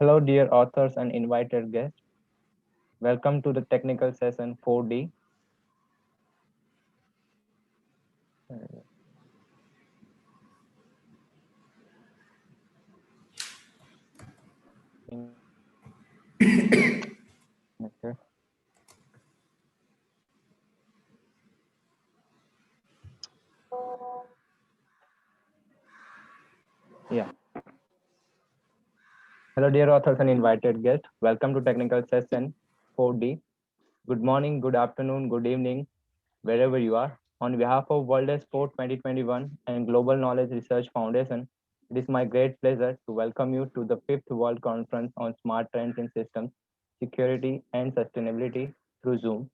Hello, dear authors and invited guests. Welcome to the technical session 4D. Okay. Yeah. Hello, dear authors and invited guests. Welcome to technical session 4D. Good morning, good afternoon, good evening, wherever you are. On behalf of World Sport 2021 and Global Knowledge Research Foundation, it is my great pleasure to welcome you to the fifth World Conference on Smart Trends in Systems, Security, and Sustainability through Zoom.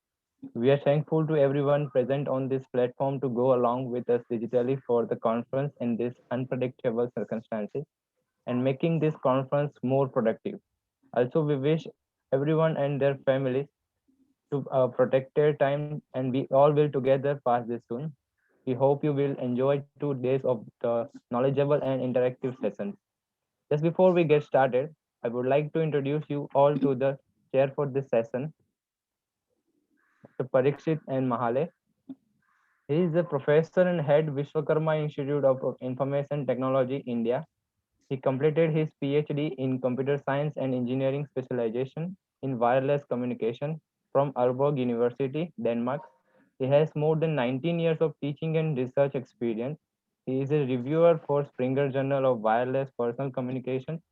We are thankful to everyone present on this platform to go along with us digitally for the conference in these unpredictable circumstances and making this conference more productive. Also, we wish everyone and their families to protect their time, and we all will together pass this soon. We hope you will enjoy 2 days of the knowledgeable and interactive sessions. Just before we get started, I would like to introduce you all to the chair for this session, Mr. Parikshit and Mahale. He is a professor and head Vishwakarma Institute of Information Technology, India. He completed his PhD in computer science and engineering specialization in wireless communication from Aalborg University, Denmark. He has more than 19 years of teaching and research experience. He is a reviewer for Springer Journal of Wireless Personal Communication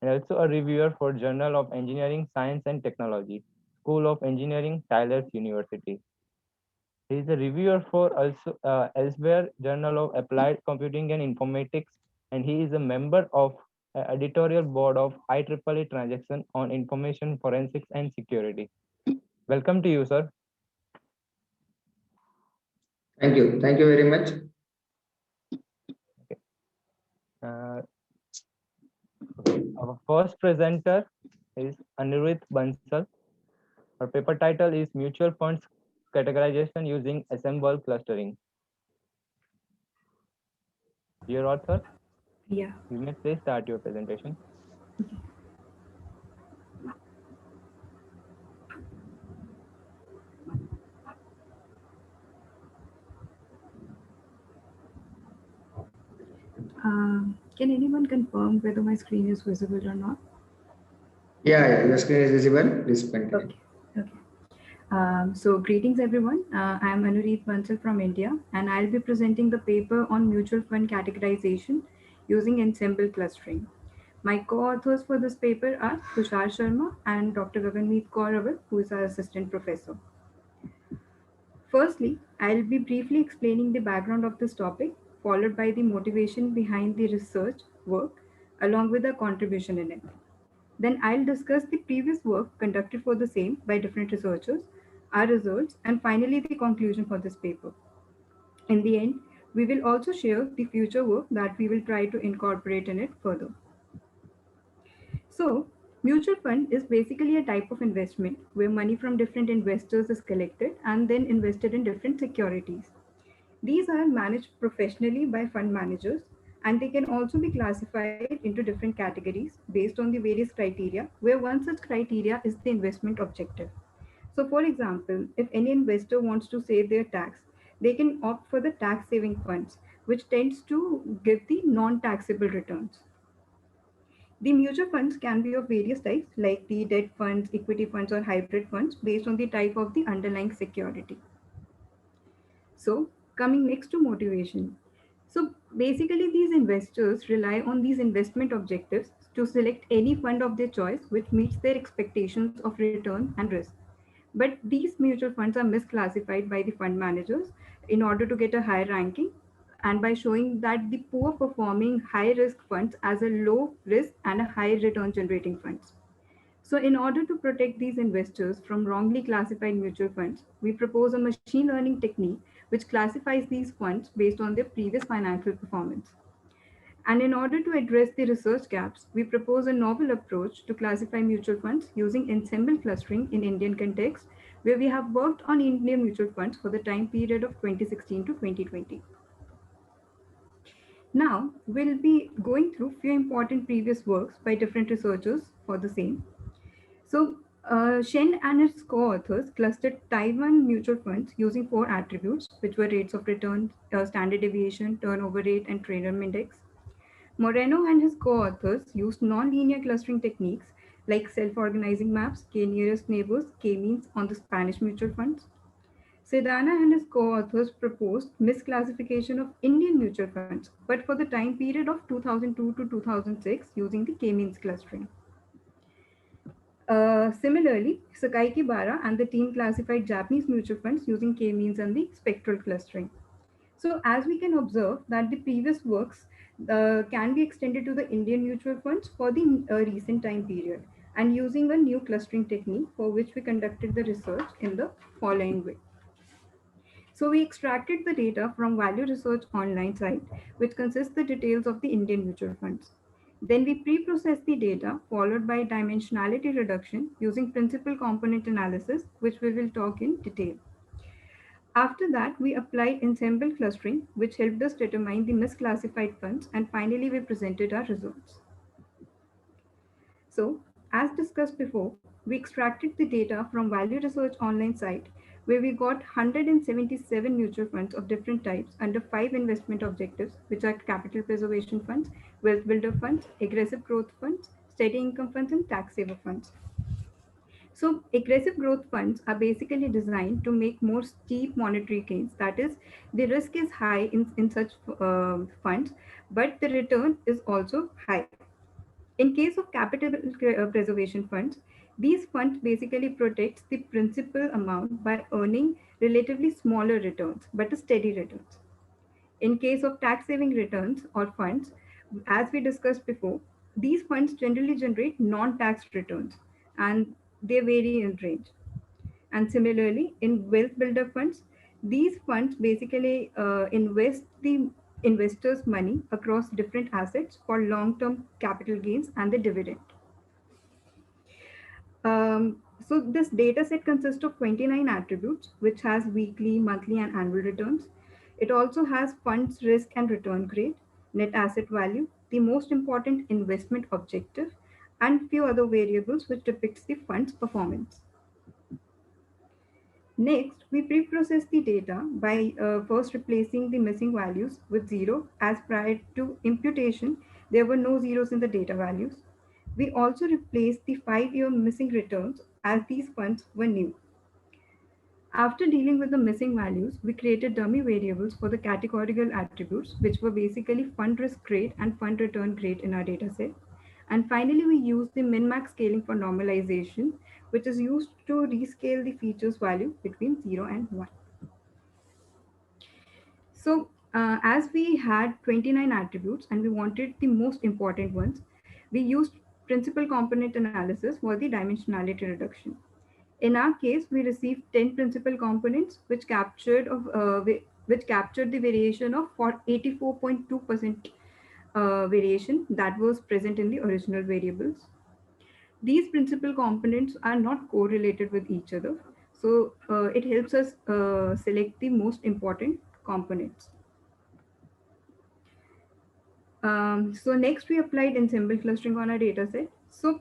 and also a reviewer for Journal of Engineering, Science and Technology, School of Engineering, Tyler University. He is a reviewer for also Elsewhere Journal of Applied Computing and Informatics, and he is a member of editorial board of IEEE Transaction on Information Forensics and Security. Welcome to you, sir. Thank you. Thank you very much. Okay. Uh, our first presenter is Anirudh Bansal. Her paper title is Mutual Funds Categorization Using Ensemble Clustering. Dear author, Yeah. you may please start your presentation. Can anyone confirm whether my screen is visible or not? Yeah, your screen is visible. Please continue. Okay. Okay. So greetings everyone. I am Anureet Bansal from India, and I'll be presenting the paper on mutual fund categorization using ensemble clustering. My co-authors for this paper are Tushar Sharma and Dr. Gaganmeet Kaur Rawal, who is our assistant professor. Firstly, I'll be briefly explaining the background of this topic, followed by the motivation behind the research work, along with a contribution in it. Then I'll discuss the previous work conducted for the same by different researchers, our results, and finally the conclusion for this paper. In the end, we will also share the future work that we will try to incorporate in it further. So, mutual fund is basically a type of investment where money from different investors is collected and then invested in different securities. These are managed professionally by fund managers, and they can also be classified into different categories based on the various criteria, where one such criteria is the investment objective. So, for example, if any investor wants to save their tax, they can opt for the tax saving funds, which tends to give the non taxable returns. The mutual funds can be of various types, like the debt funds, equity funds, or hybrid funds, based on the type of the underlying security. So, coming next to motivation. So, basically, these investors rely on these investment objectives to select any fund of their choice which meets their expectations of return and risk. But these mutual funds are misclassified by the fund managers in order to get a higher ranking and by showing that the poor performing high risk funds as a low risk and a high return generating funds. So, in order to protect these investors from wrongly classified mutual funds, we propose a machine learning technique which classifies these funds based on their previous financial performance. And in order to address the research gaps, we propose a novel approach to classify mutual funds using ensemble clustering in Indian context, where we have worked on Indian mutual funds for the time period of 2016 to 2020. Now, we'll be going through few important previous works by different researchers for the same. So, Shen and his co-authors clustered Taiwan mutual funds using four attributes, which were rates of return, standard deviation, turnover rate, and trader index. Moreno and his co-authors used non-linear clustering techniques like self-organizing maps, k nearest neighbors, k means on the Spanish mutual funds. Sedana and his co-authors proposed misclassification of Indian mutual funds, but for the time period of 2002 to 2006 using the K-means clustering. Similarly, Sakai Kibara and the team classified Japanese mutual funds using K-means and the spectral clustering. So as we can observe that the previous works can be extended to the Indian mutual funds for the recent time period and using a new clustering technique for which we conducted the research in the following way. So we extracted the data from Value Research online site, which consists the details of the Indian mutual funds. Then we pre-process the data followed by dimensionality reduction using principal component analysis, which we will talk in detail. After that, we applied ensemble clustering, which helped us determine the misclassified funds, and finally we presented our results. So, as discussed before, we extracted the data from Value Research online site where we got 177 mutual funds of different types under 5 investment objectives, which are capital preservation funds, wealth builder funds, aggressive growth funds, steady income funds, and tax saver funds. So, aggressive growth funds are basically designed to make more steep monetary gains. That is, the risk is high in such funds, but the return is also high. In case of capital preservation funds, these funds basically protects the principal amount by earning relatively smaller returns, but a steady returns. In case of tax saving returns or funds, as we discussed before, these funds generally generate non-tax returns and they vary in range. And similarly, in wealth builder funds, these funds basically invest the investors' money across different assets for long-term capital gains and the dividend. So this data set consists of 29 attributes, which has weekly, monthly, and annual returns. It also has funds risk and return grade, net asset value, the most important investment objective, and few other variables which depicts the fund's performance. Next, we pre-process the data by first replacing the missing values with zero, as prior to imputation, there were no zeros in the data values. We also replaced the 5-year missing returns as these funds were new. After dealing with the missing values, we created dummy variables for the categorical attributes, which were basically fund risk grade and fund return grade in our dataset. And finally, we used the min-max scaling for normalization, which is used to rescale the features value between 0 and 1. So, as we had 29 attributes and we wanted the most important ones, we used principal component analysis for the dimensionality reduction. In our case, we received 10 principal components, which captured the variation of 84.2% variation that was present in the original variables. These principal components are not correlated with each other, so it helps us select the most important components. So next we applied ensemble clustering on our dataset. So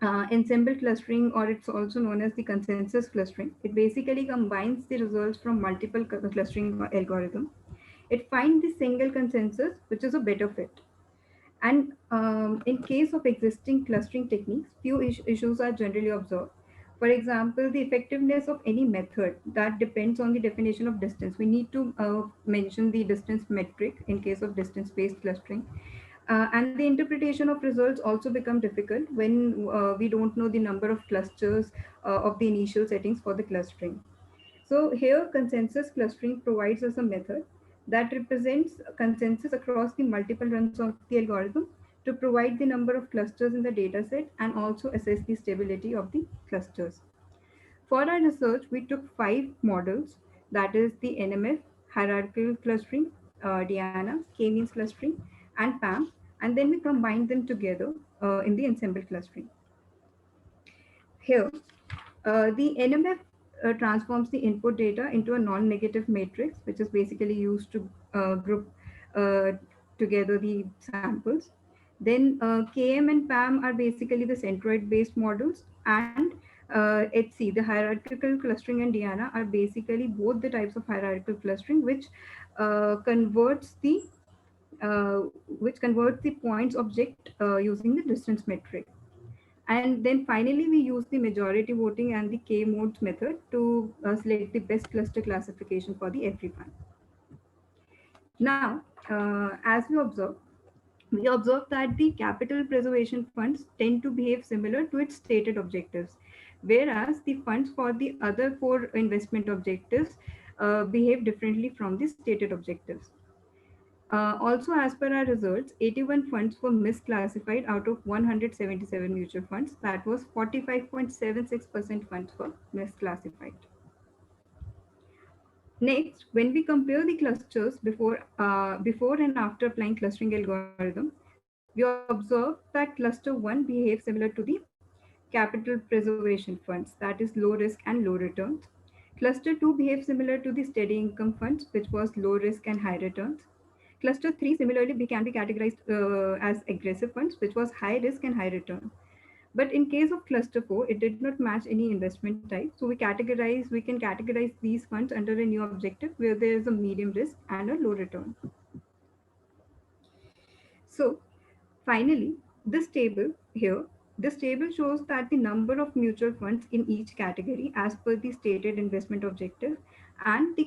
ensemble clustering, or it's also known as the consensus clustering, it basically combines the results from multiple clustering algorithm. It finds the single consensus, which is a better fit. And in case of existing clustering techniques, few issues are generally observed. For example, the effectiveness of any method that depends on the definition of distance. We need to mention the distance metric in case of distance-based clustering. And the interpretation of results also become difficult when we don't know the number of clusters of the initial settings for the clustering. So here consensus clustering provides us a method that represents consensus across the multiple runs of the algorithm to provide the number of clusters in the dataset and also assess the stability of the clusters. For our research, we took 5 models, that is the NMF, hierarchical clustering, Diana, K-means clustering, and PAM, and then we combined them together in the ensemble clustering. Here, the NMF transforms the input data into a non-negative matrix, which is basically used to group uh, together the samples. Then KM and PAM are basically the centroid-based models, and HC, the hierarchical clustering, and Diana are basically both the types of hierarchical clustering, converts the which converts the points object using the distance metric. And then finally, we use the majority voting and the K modes method to select the best cluster classification for the every fund. Now, as we observe that the capital preservation funds tend to behave similar to its stated objectives, whereas the funds for the other four investment objectives behave differently from the stated objectives. Also, as per our results, 81 funds were misclassified out of 177 mutual funds. That was 45.76% funds were misclassified. Next, when we compare the clusters before and after applying clustering algorithm, we observe that cluster 1 behaves similar to the capital preservation funds, that is low risk and low returns. Cluster 2 behaves similar to the steady income funds, which was low risk and high returns. Cluster 3 similarly can be categorized as aggressive funds, which was high risk and high return. But in case of cluster 4, it did not match any investment type. So we can categorize these funds under a new objective where there is a medium risk and a low return. So finally, this table here, this table shows that the number of mutual funds in each category as per the stated investment objective and the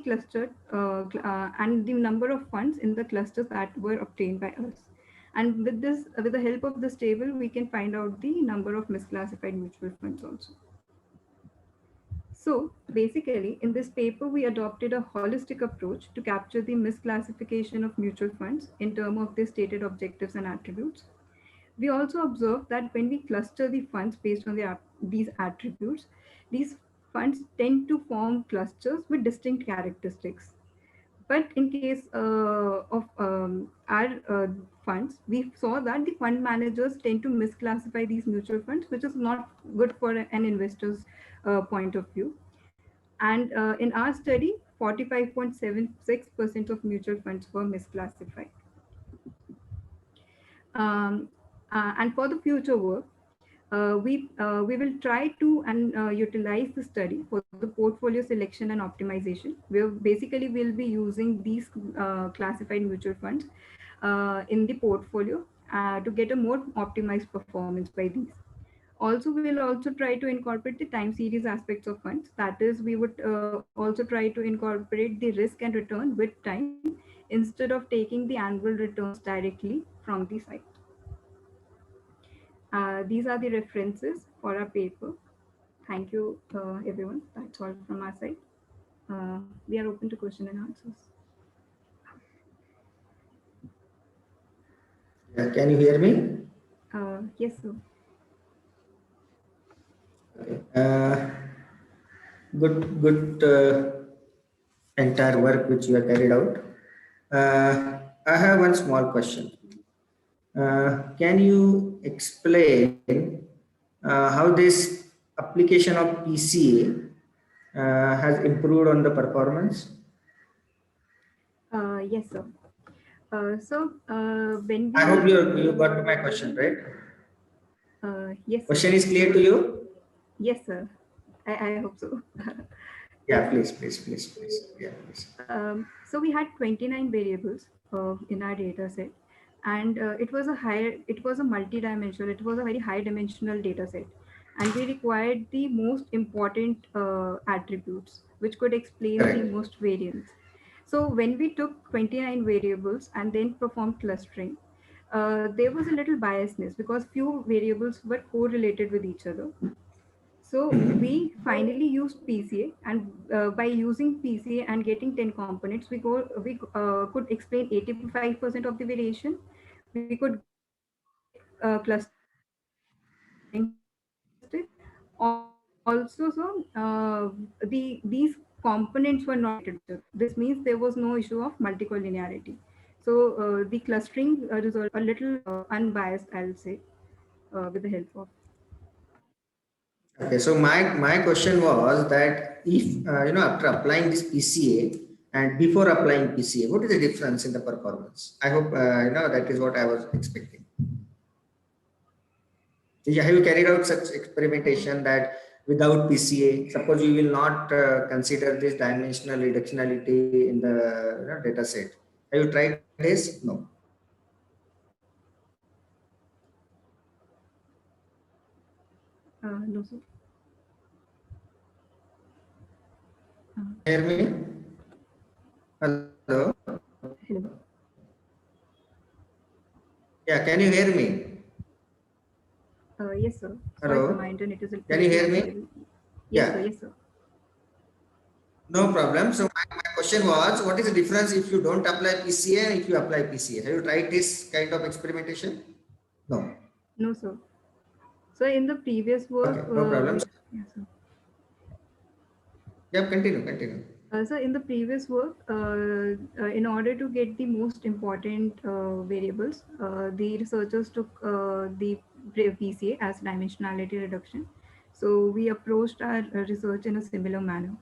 and the number of funds in the clusters that were obtained by us. And with the help of this table, we can find out the number of misclassified mutual funds also. So basically, in this paper, we adopted a holistic approach to capture the misclassification of mutual funds in terms of their stated objectives and attributes. We also observed that when we cluster the funds based on these attributes, these funds tend to form clusters with distinct characteristics. But in case of our funds, we saw that the fund managers tend to misclassify these mutual funds, which is not good for an investor's point of view. And in our study, 45.76% of mutual funds were misclassified. Um, and for the future work, we will try to utilize the study for the portfolio selection and optimization, where basically we'll be using these classified mutual funds in the portfolio to get a more optimized performance by these. Also, we will also try to incorporate the time series aspects of funds. That is, we would also try to incorporate the risk and return with time instead of taking the annual returns directly from the site. These are the references for our paper. Thank you, everyone. That's all from our side. We are open to question and answers. Can you hear me? Yes, sir. Okay. Good entire work which you have carried out. I have one small question. Can you explain how this application of PCA has improved on the performance? Yes, sir. When we I hope you got my question, right? yes, question sir. is clear to you? Yes, sir. I hope so. Yeah, please. Yeah, please. So we had 29 variables in our data set, and it was a multi-dimensional, it was a very high dimensional data set, and we required the most important attributes which could explain Correct. the most variance. So when we took 29 variables and then performed clustering, there was a little biasness because few variables were correlated with each other. So we finally used PCA, and by using PCA and getting 10 components, we could explain 85% of the variation. We could get clustering suggested. Also, these components were not related. This means there was no issue of multicollinearity. So the clustering result a little unbiased, I'll say, with the help of. Okay, so my question was that if after applying this PCA and before applying PCA? What is the difference in the performance? I hope that is what I was expecting. Have you carried out such experimentation that without PCA, suppose you will not consider this dimensional reductionality in the data set? Have you tried this? No. No, sir. Hear me? Hello? Hello. Yeah, can you hear me? Yes, sir. Sorry, sir. My Hello? internet is a Can you little hear me? unstable. Yes, sir. Yeah, Yes, sir. no problem. So my question was, what is the difference if you don't apply PCA and if you apply PCA? Have you tried this kind of experimentation? No. No, sir. So in the previous work, Okay, no problem. yes, sir. Yeah, continue. So in the previous work, in order to get the most important variables, the researchers took the PCA as dimensionality reduction. So we approached our research in a similar manner.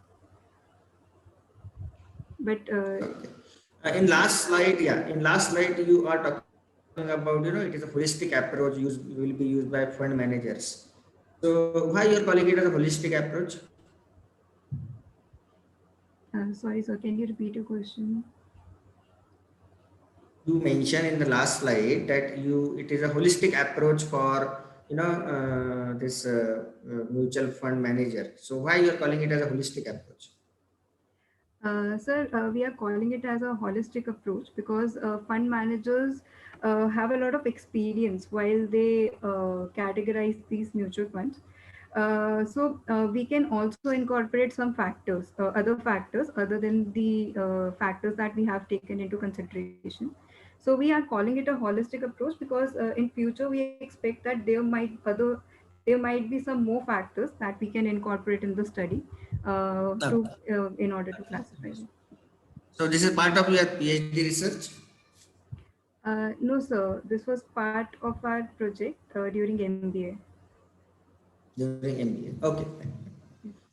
But Okay. In last slide, you are talking about, it is a holistic approach will be used by fund managers. So why you are calling it as a holistic approach? sorry, sir, can you repeat your question? You mentioned in the last slide that it is a holistic approach for, this mutual fund manager. So why you are calling it as a holistic approach? Sir, we are calling it as a holistic approach because fund managers have a lot of experience while they categorize these mutual funds. So we can also incorporate some factors, other factors other than the factors that we have taken into consideration. So we are calling it a holistic approach because in future we expect that there might be some more factors that we can incorporate in the study to Okay. in order to classify it. So this is part of your PhD research No, sir. This was part of our project during MBA. during MBA. Okay,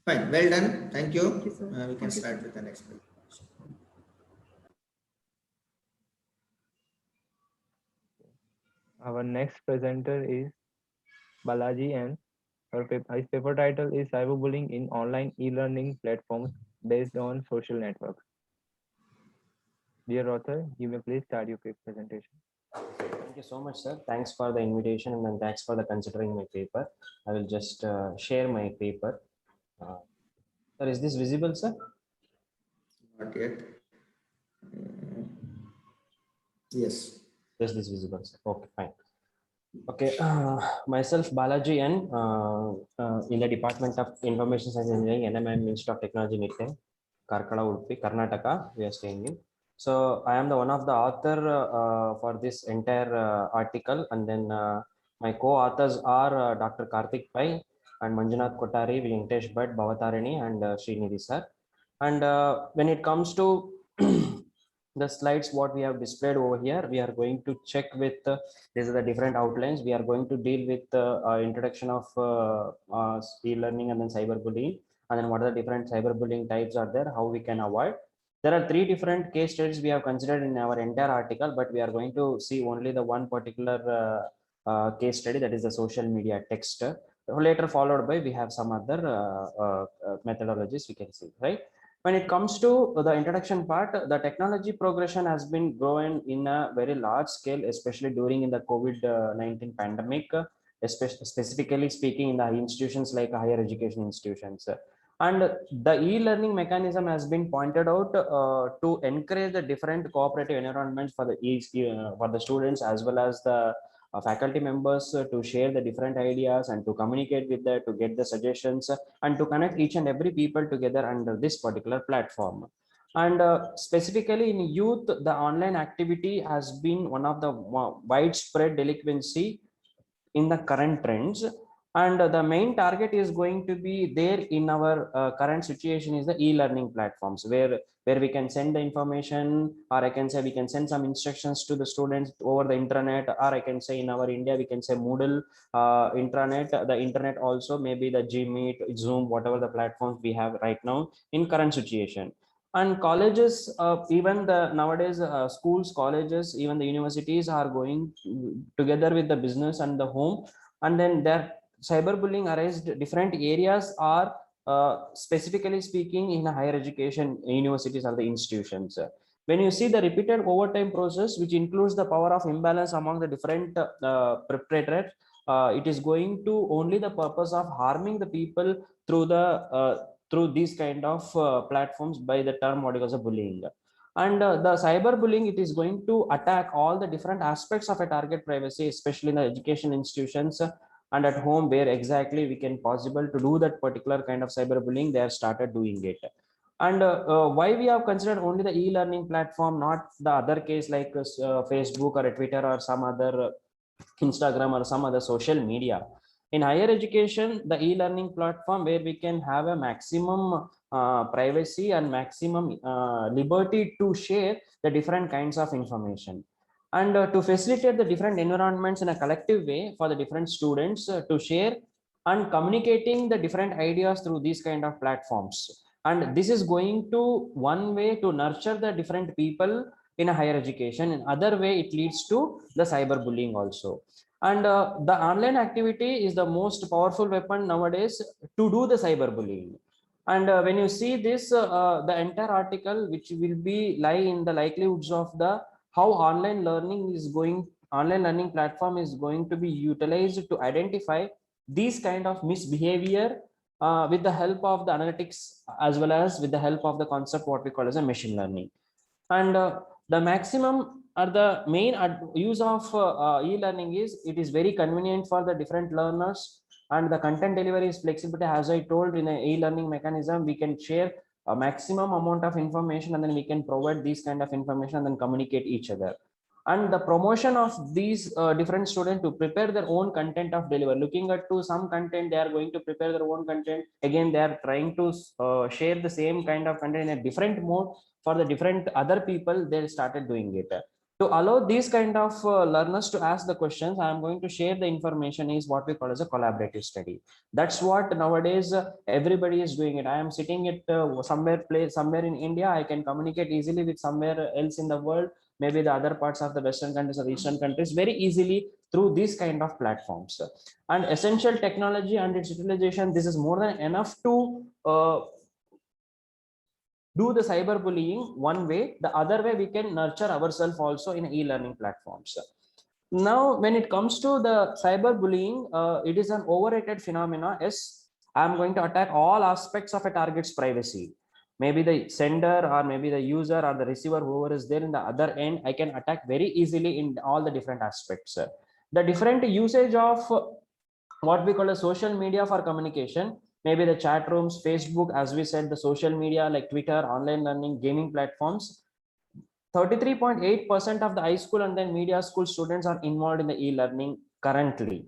fine. Well done. Thank you. Thank you, sir. We can Thank you, sir. start with the next presentation. Our next presenter is Balaji N. His paper title is Cyberbullying in Online E-Learning Platforms Based on Social Networks. Dear author, you may please start your presentation. Thank you so much, sir. Thanks for the invitation and then thanks for the considering my paper. I will just share my paper. Sir, is this visible, sir? Not yet. Yes. Yes, this is visible, sir. Okay, fine. Okay, myself Balaji N. In the Department of Information Science Engineering, NMIM Institute of Technology, Nitte, Karkala, Udupi, Karnataka. We are staying in. So I am the one of the author for this entire article, and then my co-authors are Dr. Karthik Pai and Manjunath Kotari, Venkatesh Bhatt, Bhavatarini, and Srinidhi sir. And when it comes to the slides what we have displayed over here, we are going to check with these are the different outlines. We are going to deal with introduction of e-learning and then cyberbullying, and then what are the different cyberbullying types are there, how we can avoid. There are 3 different case studies we have considered in our entire article, but we are going to see only the one particular case study, that is the social media text. Later followed by we have some other methodologies we can see, right? When it comes to the introduction part, the technology progression has been growing in a very large scale, especially during in the COVID-19 pandemic, specifically speaking in the institutions like higher education institutions. And the e-learning mechanism has been pointed out to encourage the different cooperative environments for the students as well as the faculty members to share the different ideas and to communicate with them, to get the suggestions and to connect each and every people together under this particular platform. And specifically in youth, the online activity has been one of the widespread delinquency in the current trends, and the main target is going to be there in our current situation is the e-learning platforms where we can send the information, or I can say we can send some instructions to the students over the internet, or I can say in our India we can say Moodle intranet, the internet also, maybe the Gmeet, Zoom, whatever the platforms we have right now in current situation. And colleges, even the nowadays schools, colleges, even the universities are going together with the business and the home, and then their cyberbullying arise different areas are specifically speaking in a higher education universities or the institutions. When you see the repeated overtime process, which includes the power of imbalance among the different perpetrators, it is going to only the purpose of harming the people through the through these kind of platforms by the term what is a bullying. And the cyber bullying, it is going to attack all the different aspects of a target privacy, especially in the education institutions and at home, where exactly we can possible to do that particular kind of cyber bullying. They have started doing it. And why we have considered only the e-learning platform, not the other case like Facebook or a Twitter or some other Instagram or some other social media. In higher education, the e-learning platform where we can have a maximum privacy and maximum liberty to share the different kinds of information, and to facilitate the different environments in a collective way for the different students to share and communicating the different ideas through these kind of platforms. And this is going to one way to nurture the different people in a higher education. In other way, it leads to the cyberbullying also. And the online activity is the most powerful weapon nowadays to do the cyberbullying. And when you see this, the entire article, which will be lie in the likelihoods of the how online learning platform is going to be utilized to identify these kind of misbehavior with the help of the analytics, as well as with the help of the concept what we call as a machine learning. And the maximum or the main use of e-learning is it is very convenient for the different learners, and the content delivery is flexibility. As I told, in a e-learning mechanism, we can share a maximum amount of information, and then we can provide these kind of information and then communicate each other. And the promotion of these different students to prepare their own content of deliver, looking at to some content, they are going to prepare their own content. Again, they are trying to share the same kind of content in a different mode for the different other people. They started doing it. To allow these kind of learners to ask the questions, I am going to share the information is what we call as a collaborative study. That's what nowadays everybody is doing it. I am sitting at somewhere in India. I can communicate easily with somewhere else in the world, maybe the other parts of the Western countries or Eastern countries, very easily through these kind of platforms. And essential technology and its utilization, this is more than enough to do the cyberbullying one way. The other way, we can nurture ourselves also in e-learning platforms. Now, when it comes to the cyberbullying, it is an overrated phenomena. Yes, I'm going to attack all aspects of a target's privacy. Maybe the sender or maybe the user or the receiver, whoever is there in the other end, I can attack very easily in all the different aspects. The different usage of what we call a social media for communication, maybe the chat rooms, Facebook, as we said, the social media like Twitter, online learning, gaming platforms. 33.8% of the high school and then media school students are involved in the e-learning currently,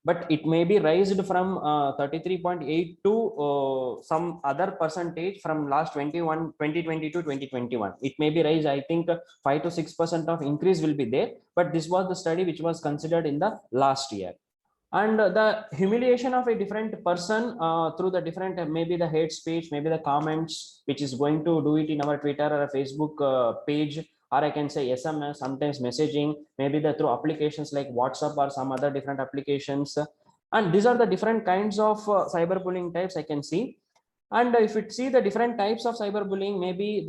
but it may be raised from 33.8 to some other percentage from last 2020 to 2021. It may be raised, I think 5 to 6% of increase will be there, but this was the study which was considered in the last year. And the humiliation of a different person through the different, maybe the hate speech, maybe the comments, which is going to do it in our Twitter or a Facebook page, or I can say SMS, sometimes messaging, maybe the through applications like WhatsApp or some other different applications. And these are the different kinds of cyberbullying types I can see. And if you see the different types of cyberbullying, maybe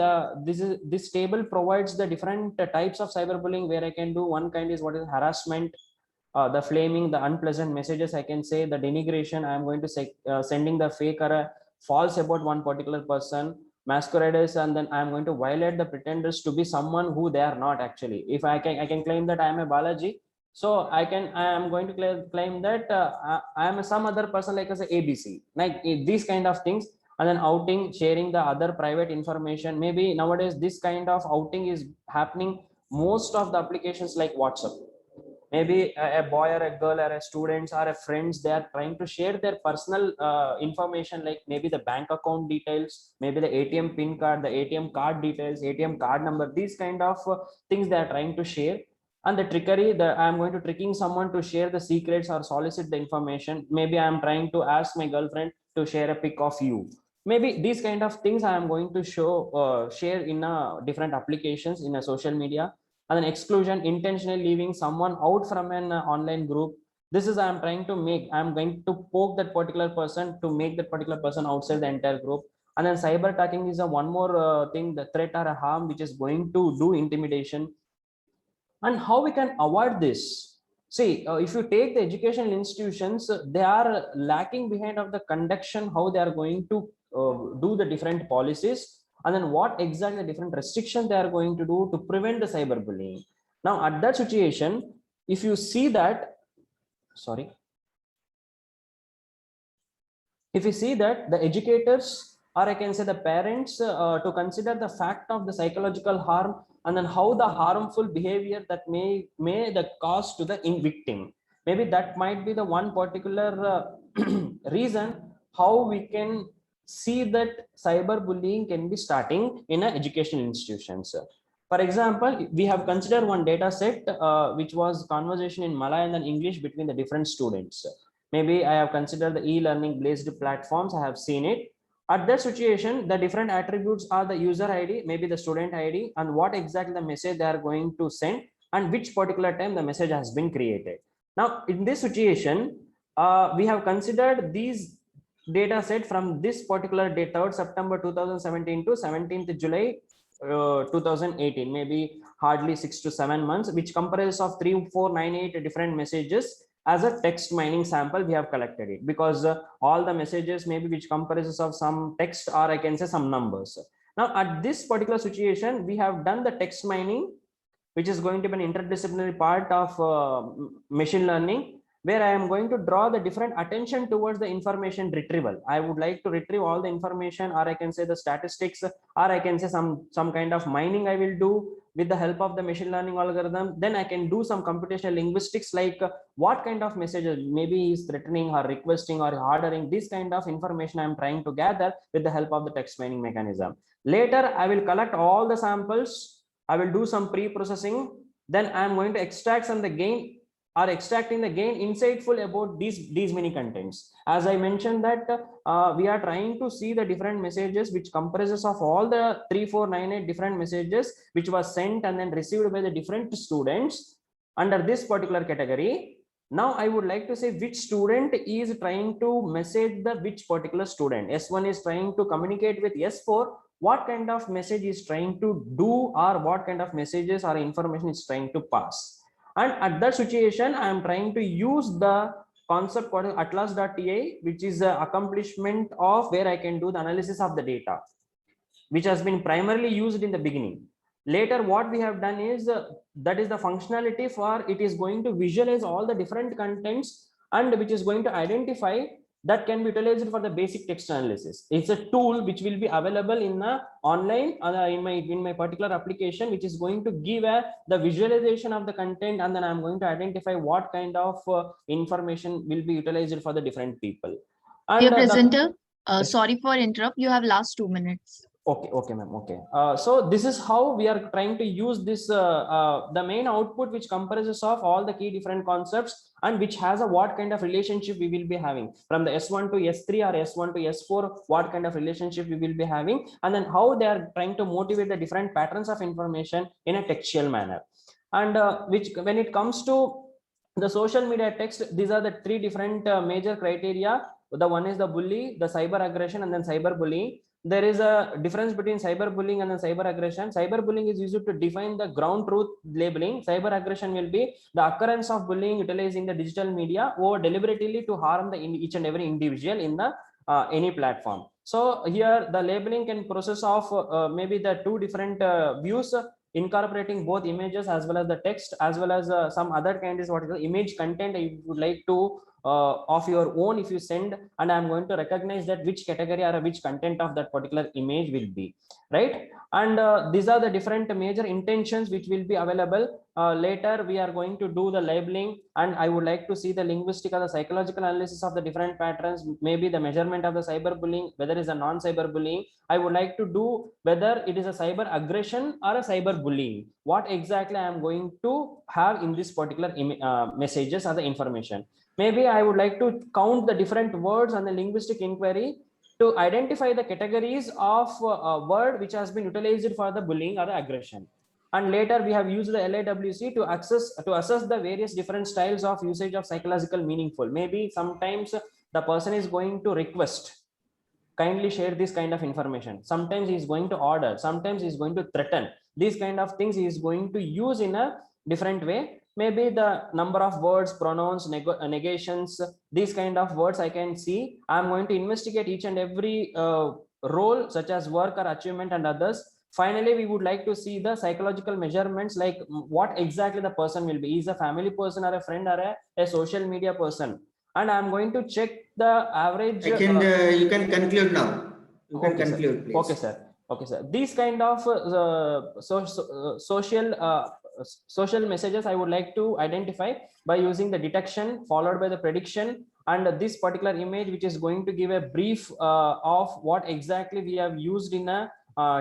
this table provides the different types of cyberbullying where I can do. One kind is what is harassment, the flaming, the unpleasant messages, I can say, the denigration. I am going to say sending the fake or a false about one particular person, masquerades, and then I am going to violate the pretenders to be someone who they are not actually. If I can claim that I am a Balaji, so I am going to claim that I am some other person like as a ABC, like these kind of things. And then outing, sharing the other private information. Maybe nowadays this kind of outing is happening most of the applications like WhatsApp. Maybe a boy or a girl or a students or a friends, they are trying to share their personal information, like maybe the bank account details, maybe the ATM pin card, the ATM card details, ATM card number, these kind of things they are trying to share. And the trickery, I'm going to tricking someone to share the secrets or solicit the information. Maybe I'm trying to ask my girlfriend to share a pic of you. maybe these kind of things I am going to share in different applications in a social media. And then exclusion, intentionally leaving someone out from an online group. This is I am trying to make, I am going to poke that particular person to make that particular person outside the entire group. And then cyber attacking is a one more thing, the threat or a harm which is going to do intimidation. And how we can avoid this? See, if you take the educational institutions, they are lacking behind of the conduction, how they are going to do the different policies, and then what exactly the different restrictions they are going to do to prevent the cyberbullying. Now at that situation, if you see that, sorry, if you see that the educators, or I can say the parents, to consider the fact of the psychological harm, and then how the harmful behavior that may the cause to the victim. Maybe that might be the one particular reason how we can see that cyberbullying can be starting in a educational institutions. For example, we have considered one data set which was conversation in Malay and then English between the different students. Maybe I have considered the e-learning based platforms, I have seen it. At that situation, the different attributes are the user ID, maybe the student ID, and what exactly the message they are going to send, and which particular time the message has been created. Now in this situation, we have considered these data set from this particular date, 3rd September 2017 to 17th July 2018, maybe hardly 6 to 7 months, which comprises of 3498 different messages. As a text mining sample, we have collected it, because all the messages maybe which comprises of some text, or I can say some numbers. Now at this particular situation, we have done the text mining, which is going to be an interdisciplinary part of machine learning, where I am going to draw the different attention towards the information retrieval. I would like to retrieve all the information, or I can say the statistics, or I can say some kind of mining I will do with the help of the machine learning algorithm. Then I can do some computational linguistics, like what kind of messages maybe is threatening or requesting or ordering. This kind of information I am trying to gather with the help of the text mining mechanism. Later I will collect all the samples, I will do some pre-processing, then I am going to extract some the gain, or extracting the gain insightful about these many contents. As I mentioned that we are trying to see the different messages which comprises of all the 3498 different messages which was sent and then received by the different students under this particular category. Now I would like to say which student is trying to message the which particular student. S1 is trying to communicate with S4, what kind of message is trying to do, or what kind of messages or information is trying to pass. And at that situation, I am trying to use the concept called atlas.ti, which is the accomplishment of where I can do the analysis of the data, which has been primarily used in the beginning. Later, what we have done is that is the functionality for it is going to visualize all the different contents, and which is going to identify that can be utilized for the basic text analysis. It's a tool which will be available in the online in my particular application, which is going to give the visualization of the content, and then I'm going to identify what kind of information will be utilized for the different people. And Dear presenter, sorry for interrupt, you have last 2 minutes. Okay ma'am, okay. So this is how we are trying to use this the main output, which comprises of all the key different concepts, and which has a what kind of relationship we will be having from the S1 to S3 or S1 to S4, what kind of relationship we will be having, and then how they are trying to motivate the different patterns of information in a textual manner. And which when it comes to the social media text, these are the 3 different major criteria. The one is the bully, the cyber aggression, and then cyberbullying. There is a difference between cyberbullying and then cyber aggression. Cyberbullying is used to define the ground truth labeling. Cyber aggression will be the occurrence of bullying utilizing the digital media or deliberately to harm the each and every individual in the any platform. So here the labeling can process of maybe the 2 different views, incorporating both images as well as the text, as well as some other kind is what is the image content you would like to of your own if you send, and I'm going to recognize that which category or which content of that particular image will be, right? And these are the different major intentions which will be available. Later we are going to do the labeling, and I would like to see the linguistic or the psychological analysis of the different patterns, maybe the measurement of the cyberbullying, whether it is a non-cyberbullying. I would like to do whether it is a cyber aggression or a cyberbullying, what exactly I am going to have in this particular messages or the information. Maybe I would like to count the different words and the linguistic inquiry to identify the categories of a word which has been utilized for the bullying or the aggression. And later we have used the LAWC to assess the various different styles of usage of psychological meaningful. Maybe sometimes the person is going to request, kindly share this kind of information. Sometimes he is going to order, sometimes he is going to threaten. These kind of things he is going to use in a different way. Maybe the number of words, pronouns, negations, these kind of words I can see. I'm going to investigate each and every role such as work or achievement and others. Finally, we would like to see the psychological measurements, like what exactly the person will be. Is a family person or a friend or a social media person? And I'm going to check the average. You can conclude now. You can Okay, sir. conclude, please. Okay, sir. Okay, sir. These kind of social messages I would like to identify by using the detection followed by the prediction, and this particular image which is going to give a brief of what exactly we have used in a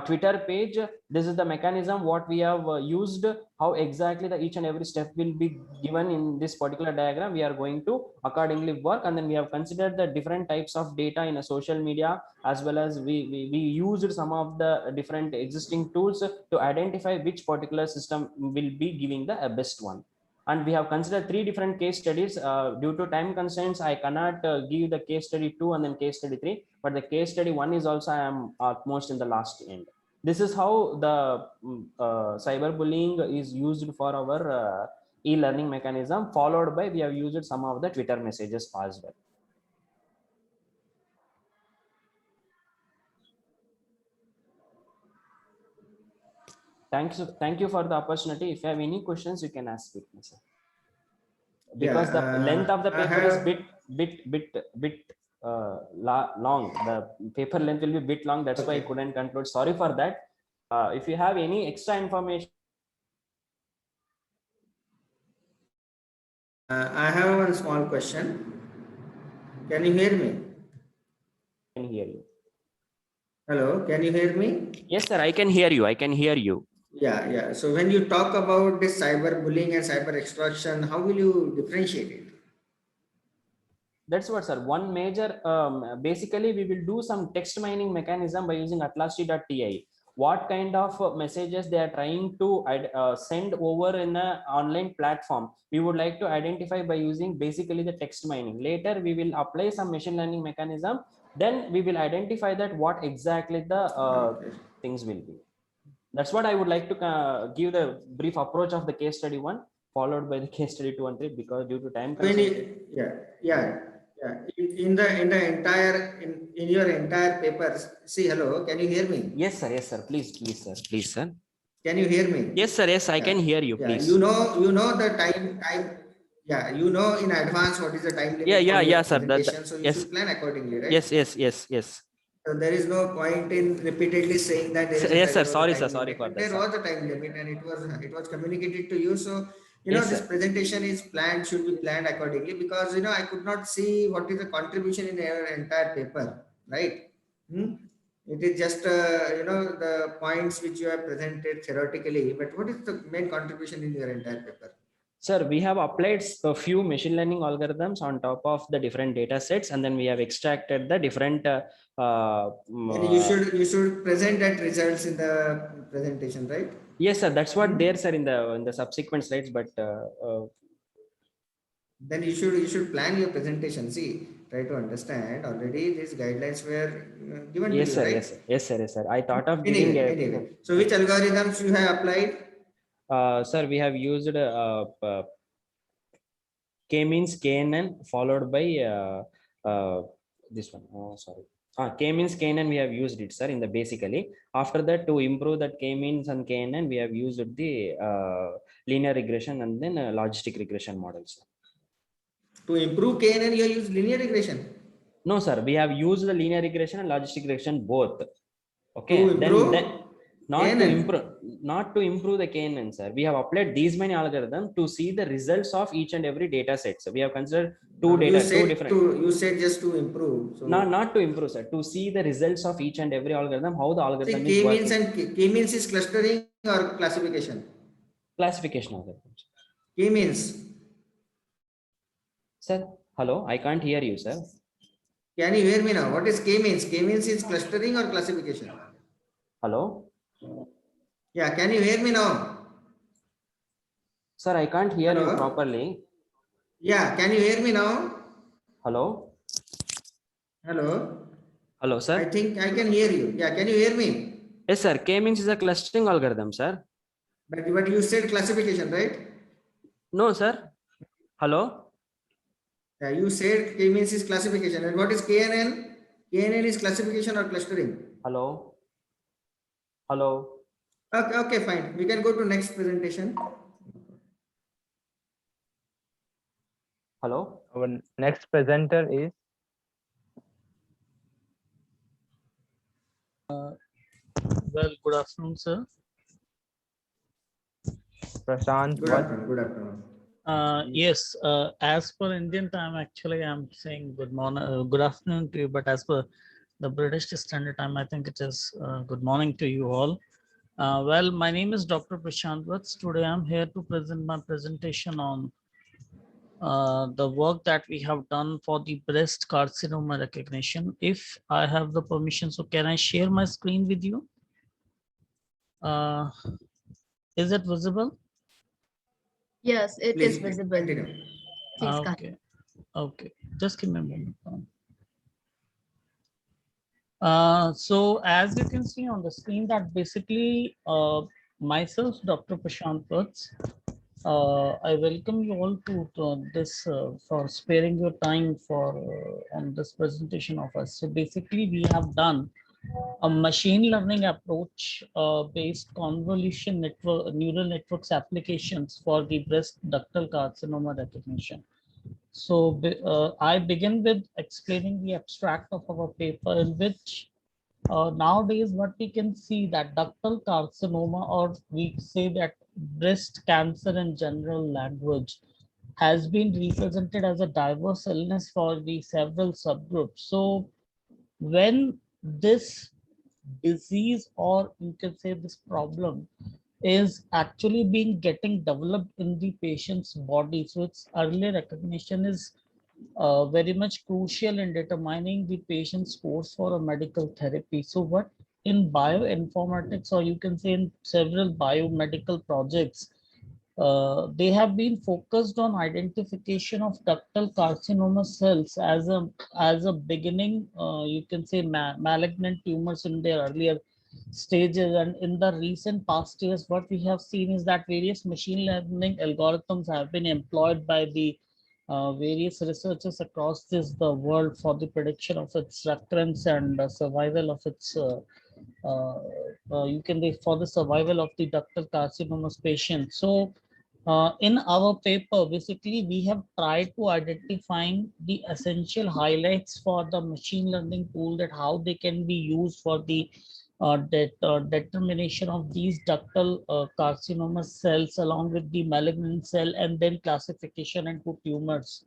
Twitter page. This is the mechanism what we have used, how exactly the each and every step will be given in this particular diagram. We are going to accordingly work, and then we have considered the different types of data in a social media, as well as we used some of the different existing tools to identify which particular system will be giving the best one. And we have considered 3 different case studies. Due to time constraints, I cannot give the case study 2 and then case study 3, but the case study 1 is also I am almost in the last end. This is how the cyberbullying is used for our e-learning mechanism, followed by we have used some of the Twitter messages as well. Thank you for the opportunity. If you have any questions, you can ask it, sir. Because the length of the paper is bit long. The paper length will be bit long. That's why I couldn't conclude. Sorry for that. If you have any extra information, I have one small question. Can you hear me? I can hear you. Hello, can you hear me? Yes, sir. I can hear you. I can hear you. Yeah. So when you talk about this cyberbullying and cyber extortion, how will you differentiate it? That's what, sir. One major, basically, we will do some text mining mechanism by using atlasty.ti. What kind of messages they are trying to send over in an online platform, we would like to identify by using basically the text mining. Later, we will apply some machine learning mechanism. Then we will identify that what exactly the things will be. That's what I would like to give the brief approach of the case study 1, followed by the case study 2 and 3, because due to time constraint. Yeah. In your entire papers. See, hello, can you hear me? Yes, sir. Yes, sir. Please, sir. Can you hear me? Yes, sir. Yes, I can hear you. Yeah, please. you know the time. Yeah, you know in advance what is the time limit. Yeah, sir. So you yes. should plan accordingly, right? Yes. So there is no point in repeatedly saying that there is Yes, sir. Sorry, time sir. Sorry limit. for that. There was a time limit, and it was communicated to you. So this presentation is should be planned accordingly, because I could not see what is the contribution in your entire paper, right? It is just the points which you have presented theoretically, but what is the main contribution in your entire paper? Sir, we have applied a few machine learning algorithms on top of the different data sets, and then we have extracted the different. You should present that results in the presentation, right? Yes, sir. That's what there, sir, in the subsequent slides. But then you should plan your presentation. See, try to understand. Already these guidelines were given yes, to sir, you, right? Yes, sir. I thought of anyway. So which algorithms you have applied? Sir, we have used k-means KNN followed by this one. Oh, sorry. K-means KNN we have used it, sir, in the basically. After that, to improve that k-means and KNN, we have used the linear regression and then logistic regression models. To improve KNN, you use linear regression? No, sir. We have used the linear regression and logistic regression both. Okay. To improve not to improve the KNN, sir. We have applied these many algorithms to see the results of each and every data set. So we have considered you said just to improve. So not to improve, sir. To see the results of each and every algorithm, how the algorithm is working. K-means is clustering or classification? Classification algorithms. K-means. Sir, hello. I can't hear you, sir. Can you hear me now? What is K means? K means is clustering or classification? Hello? Yeah, can you hear me now? Sir, I can't hear you Hello? properly. Yeah, can you hear me now? Hello? Hello? Hello, I sir. think I can hear you. Yeah, can you hear me? Yes, sir. K means is a clustering algorithm, sir. But you said classification, right? No, sir. Hello? Yeah, you said K means is classification. And what is KNN? KNN is classification or clustering. Hello? Hello? Okay, okay, fine. We can go to next presentation. Hello? Our next presenter is Well, good afternoon, sir. Prashant Good Vatt. afternoon. Good afternoon. Yes, as per Indian time, actually, I'm saying good morning, good afternoon to you, but as per the British Standard Time, I think it is good morning to you all. Well, my name is Dr. Prashant Vats. Today, I'm here to present my presentation on the work that we have done for the breast carcinoma recognition. If I have the permission, so can I share my screen with you? Is it visible? Yes, it is Please visible. continue. Please go. Okay, okay. Just give me a moment. So as you can see on the screen that basically myself, Dr. Prashant Vats, I welcome you all to this for sparing your time for on this presentation of us. So basically we have done a machine learning approach based convolution network neural networks applications for the breast ductal carcinoma recognition. So I begin with explaining the abstract of our paper in which nowadays what we can see that ductal carcinoma, or we say that breast cancer in general language, has been represented as a diverse illness for the several subgroups. So when this disease, or you can say this problem, is actually being getting developed in the patient's body, so its early recognition is very much crucial in determining the patient's course for a medical therapy. So what in bioinformatics, or you can say in several biomedical projects, they have been focused on identification of ductal carcinoma cells as a beginning, you can say malignant tumors in their earlier stages. And in the recent past years, what we have seen is that various machine learning algorithms have been employed by the various researchers across the world for the prediction of its recurrence and survival of its you can say for the survival of the ductal carcinomas patient. So in our paper, basically, we have tried to identifying the essential highlights for the machine learning tool, that how they can be used for the determination of these ductal carcinoma cells along with the malignant cell, and then classification into tumors.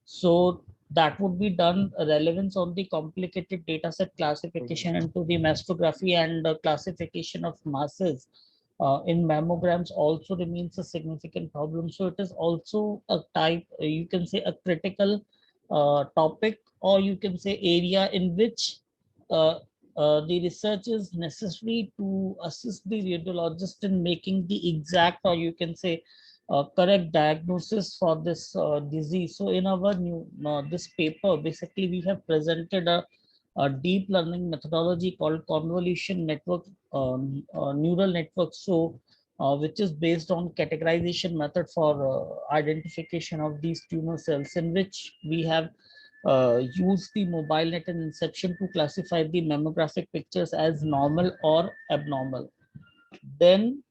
So that would be done relevance on the complicated data set classification into the mastography, and classification of masses in mammograms also remains a significant problem. So it is also a type, you can say a critical topic, or you can say area in which uh, the research is necessary to assist the radiologist in making the exact, or you can say correct diagnosis for this disease. So in our new this paper, basically we have presented a deep learning methodology called convolution network neural network. So which is based on categorization method for identification of these tumor cells, in which we have used the mobile net and inception to classify the mammographic pictures as normal or abnormal. Then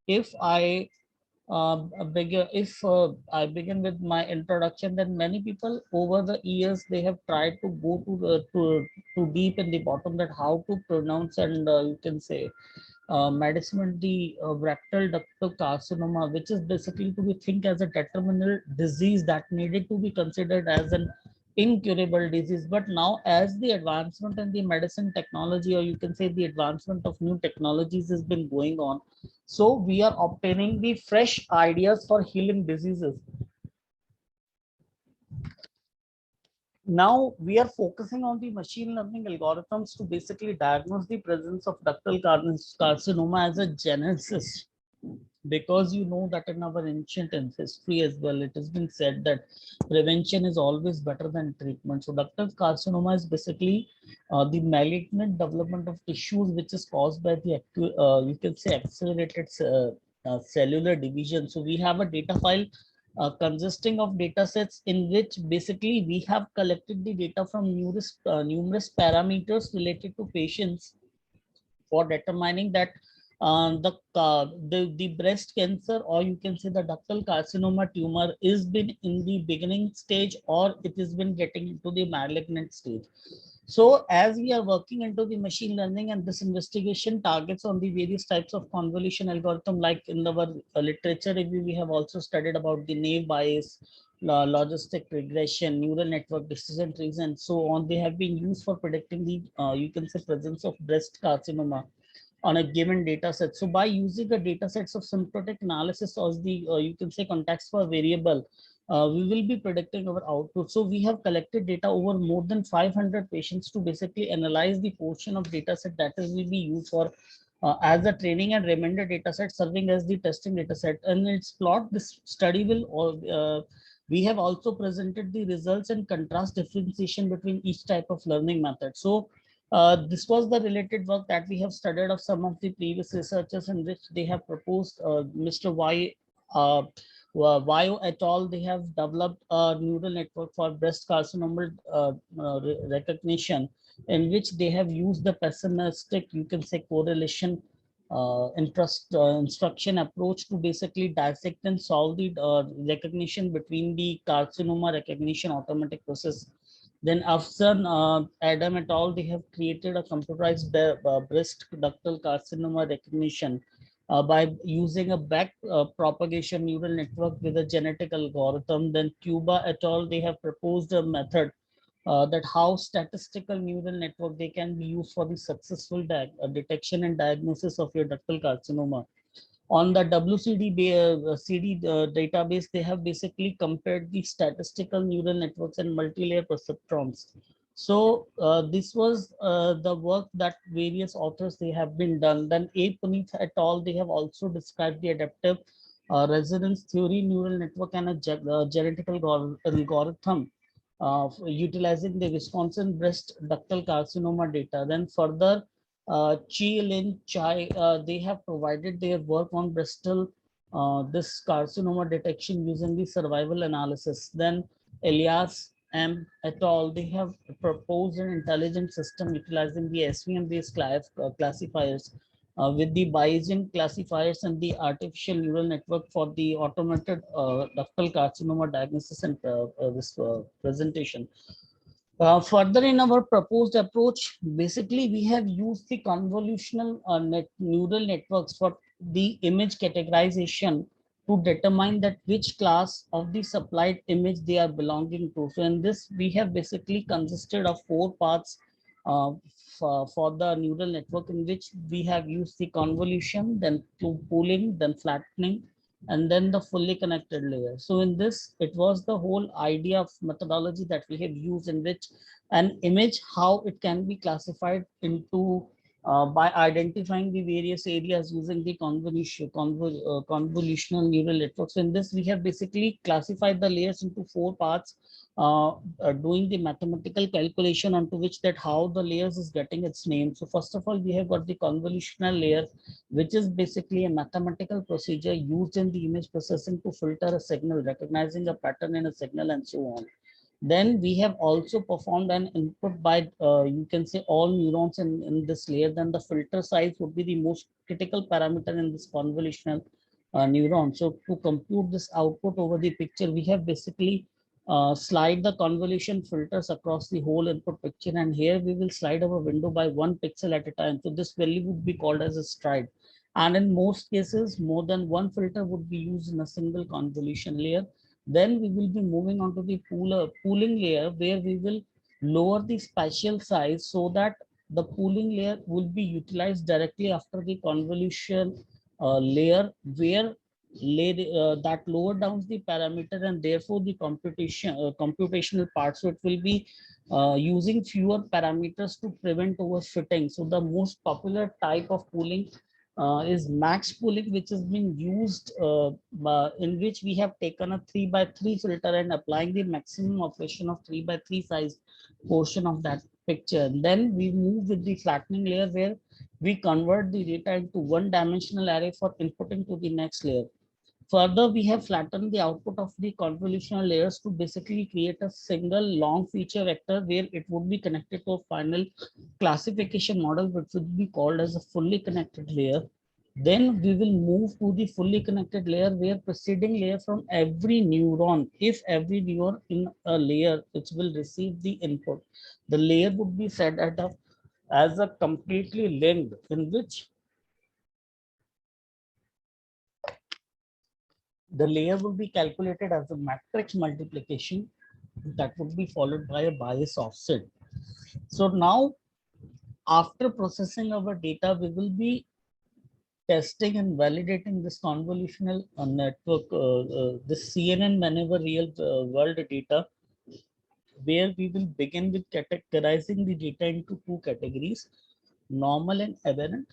if I I begin with my introduction, then many people over the years, they have tried to go to deep in the bottom, that how to pronounce, and you can say medicine the rectal ductal carcinoma, which is basically to be think as a terminal disease that needed to be considered as an incurable disease. But now, as the advancement in the medicine technology, or you can say the advancement of new technologies has been going on, so we are obtaining the fresh ideas for healing diseases. Now we are focusing on the machine learning algorithms to basically diagnose the presence of ductal carcinoma as a genesis, because you know that in our ancient history as well, it has been said that prevention is always better than treatment. So ductal carcinoma is basically the malignant development of tissues which is caused by the you can say accelerated cellular division. So we have a data file consisting of data sets in which basically we have collected the data from numerous parameters related to patients for determining that the breast cancer, or you can say the ductal carcinoma tumor, is been in the beginning stage or it has been getting into the malignant stage. So as we are working into the machine learning, and this investigation targets on the various types of convolution algorithm, like in our literature review, we have also studied about the naive Bayes, logistic regression, neural network decision trees, and so on. They have been used for predicting the, you can say, presence of breast carcinoma on a given data set. So by using the data sets of symptomatic analysis as the, you can say, context for variable, we will be predicting our output. So we have collected data over more than 500 patients to basically analyze the portion of data set that is will be used for as the training and remainder data set serving as the testing data set. And its plot, this study will we have also presented the results and contrast differentiation between each type of learning method. So this was the related work that we have studied of some of the previous researchers, in which they have proposed Mr. Vayo et al. They have developed a neural network for breast carcinoma recognition, in which they have used the pessimistic, you can say, correlation instruction approach to basically dissect and solve the recognition between the carcinoma recognition automatic process. Then Afzan Adam et al., they have created a computerized breast ductal carcinoma recognition by using a back propagation neural network with a genetic algorithm. Then Cuba et al., they have proposed a method that how statistical neural network they can be used for the successful detection and diagnosis of your ductal carcinoma. On the CD database, they have basically compared the statistical neural networks and multi-layer perceptrons. So this was the work that various authors they have been done. Then A. Puneeth et al., they have also described the adaptive resonance theory neural network and a genetic algorithm utilizing the Wisconsin breast ductal carcinoma data. Then further, Chi Lin Chai, they have provided their work on Bristol, this carcinoma detection using the survival analysis. Then Elias M. et al., they have proposed an intelligent system utilizing the SVM-based classifiers with the Bayesian classifiers and the artificial neural network for the automated ductal carcinoma diagnosis and this presentation. Further, in our proposed approach, basically we have used the convolutional neural networks for the image categorization to determine that which class of the supplied image they are belonging to. So in this, we have basically consisted of 4 parts for the neural network, in which we have used the convolution, then pooling, then flattening, and then the fully connected layer. So in this, it was the whole idea of methodology that we have used, in which an image, how it can be classified into by identifying the various areas using the convolutional neural networks. So in this, we have basically classified the layers into 4 parts, doing the mathematical calculation onto which that how the layers is getting its name. So first of all, we have got the convolutional layer, which is basically a mathematical procedure used in the image processing to filter a signal, recognizing a pattern in a signal, and so on. Then we have also performed an input by, you can say, all neurons in this layer. Then the filter size would be the most critical parameter in this convolutional neuron. So to compute this output over the picture, we have basically slide the convolution filters across the whole input picture, and here we will slide our window by 1 pixel at a time. So this value would be called as a stride, and in most cases more than one filter would be used in a single convolution layer. Then we will be moving on to the pooling layer, where we will lower the spatial size so that the pooling layer will be utilized directly after the convolution layer, where that lower down the parameter, and therefore the computational part. So it will be using fewer parameters to prevent overfitting. So the most popular type of pooling is max pooling, which has been used in which we have taken a 3x3 filter and applying the maximum operation of 3x3 size portion of that picture. Then we move with the flattening layer, where we convert the data into one-dimensional array for inputting to the next layer. Further, we have flattened the output of the convolutional layers to basically create a single long feature vector, where it would be connected to a final classification model, which would be called as a fully connected layer. Then we will move to the fully connected layer, where preceding layer from every neuron, if every neuron in a layer, which will receive the input, the layer would be set at a as a completely linked, in which the layer will be calculated as a matrix multiplication that would be followed by a bias offset. So now, after processing our data, we will be testing and validating this convolutional network, this CNN whenever real world data, where we will begin with categorizing the data into two categories: normal and aberrant.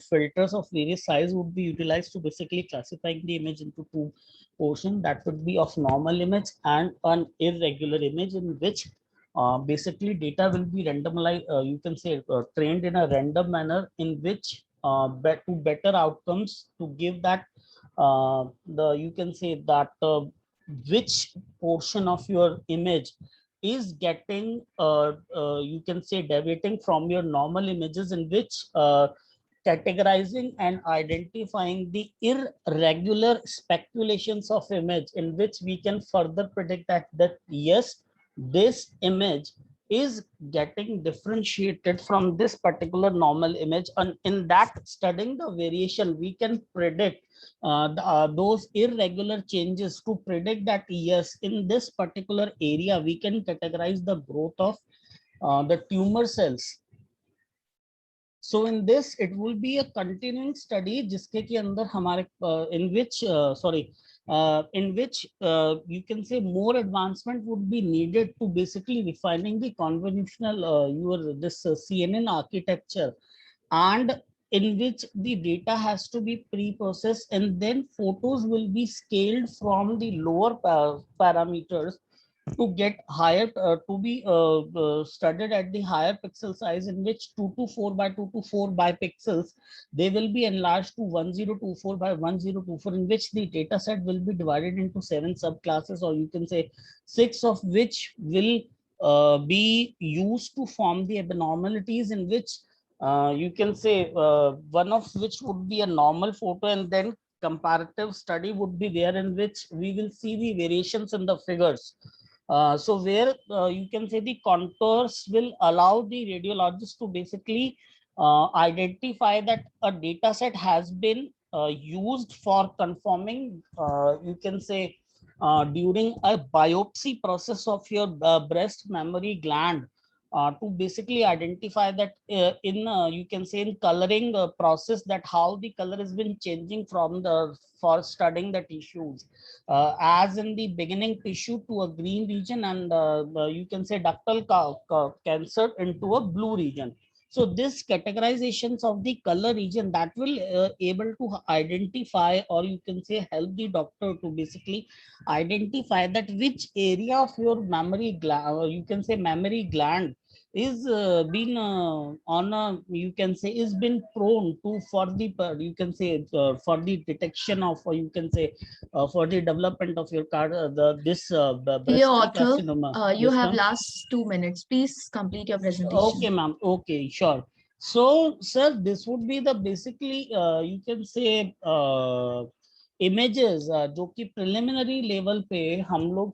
Filters of various size would be utilized to basically classifying the image into two portions, that would be of normal image and an irregular image, in which basically data will be randomized, you can say trained in a random manner, in which to better outcomes, to give that you can say that which portion of your image is getting you can say deviating from your normal images, in which categorizing and identifying the irregular speculations of image, in which we can further predict that yes, this image is getting differentiated from this particular normal image, and in that studying the variation, we can predict those irregular changes, to predict that yes, in this particular area we can categorize the growth of the tumor cells. So in this, it will be a continuing study, जिसके के अंदर हमारे in which you can say more advancement would be needed to basically refining the convolutional this CNN architecture, and in which the data has to be pre-processed, and then photos will be scaled from the lower parameters to get higher to be studied at the higher pixel size, in which 224 by 224 by pixels, they will be enlarged to 1024 by 1024, in which the data set will be divided into 7 subclasses, or you can say 6 of which will be used to form the abnormalities, in which you can say one of which would be a normal photo, and then comparative study would be there, in which we will see the variations in the figures. So where you can say the contours will allow the radiologist to basically identify that a data set has been used for confirming, you can say during a biopsy process of your breast mammary gland, to basically identify that in you can say in coloring process, that how the color has been changing from the for studying the tissues, as in the beginning tissue to a green region, and you can say ductal cancer into a blue region. So this categorizations of the color region, that will able to identify, or you can say help the doctor to basically identify that which area of your mammary gland, you can say mammary gland, is been on a, you can say is been prone to for the you can say for the detection of, or you can say for the development of your card this Dear breast author, carcinoma. you Yes, have ma'am. last 2 minutes. Please complete your presentation. Okay, ma'am. Okay, sure. So, sir, this would be the basically you can say images जो कि preliminary level पे हम लोग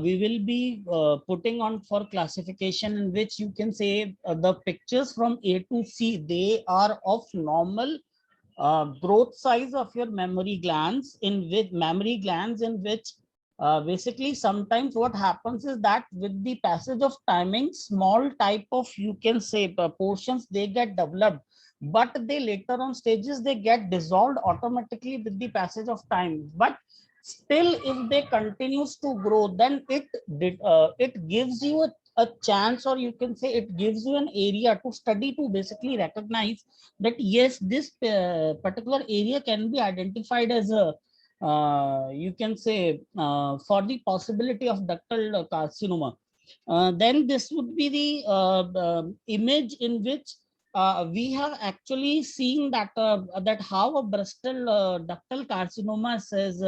we will be putting on for classification, in which you can say the pictures from A to C, they are of normal growth size of your mammary glands, in which basically sometimes what happens is that with the passage of timing, small type of, you can say portions, they get developed but they later on stages they get dissolved automatically with the passage of time. But still, if they continues to grow, then it gives you a chance, or you can say it gives you an area to study, to basically recognize that yes, this particular area can be identified as a you can say for the possibility of ductal carcinoma. Then this would be the image in which we have actually seen that how a Bristol ductal carcinoma is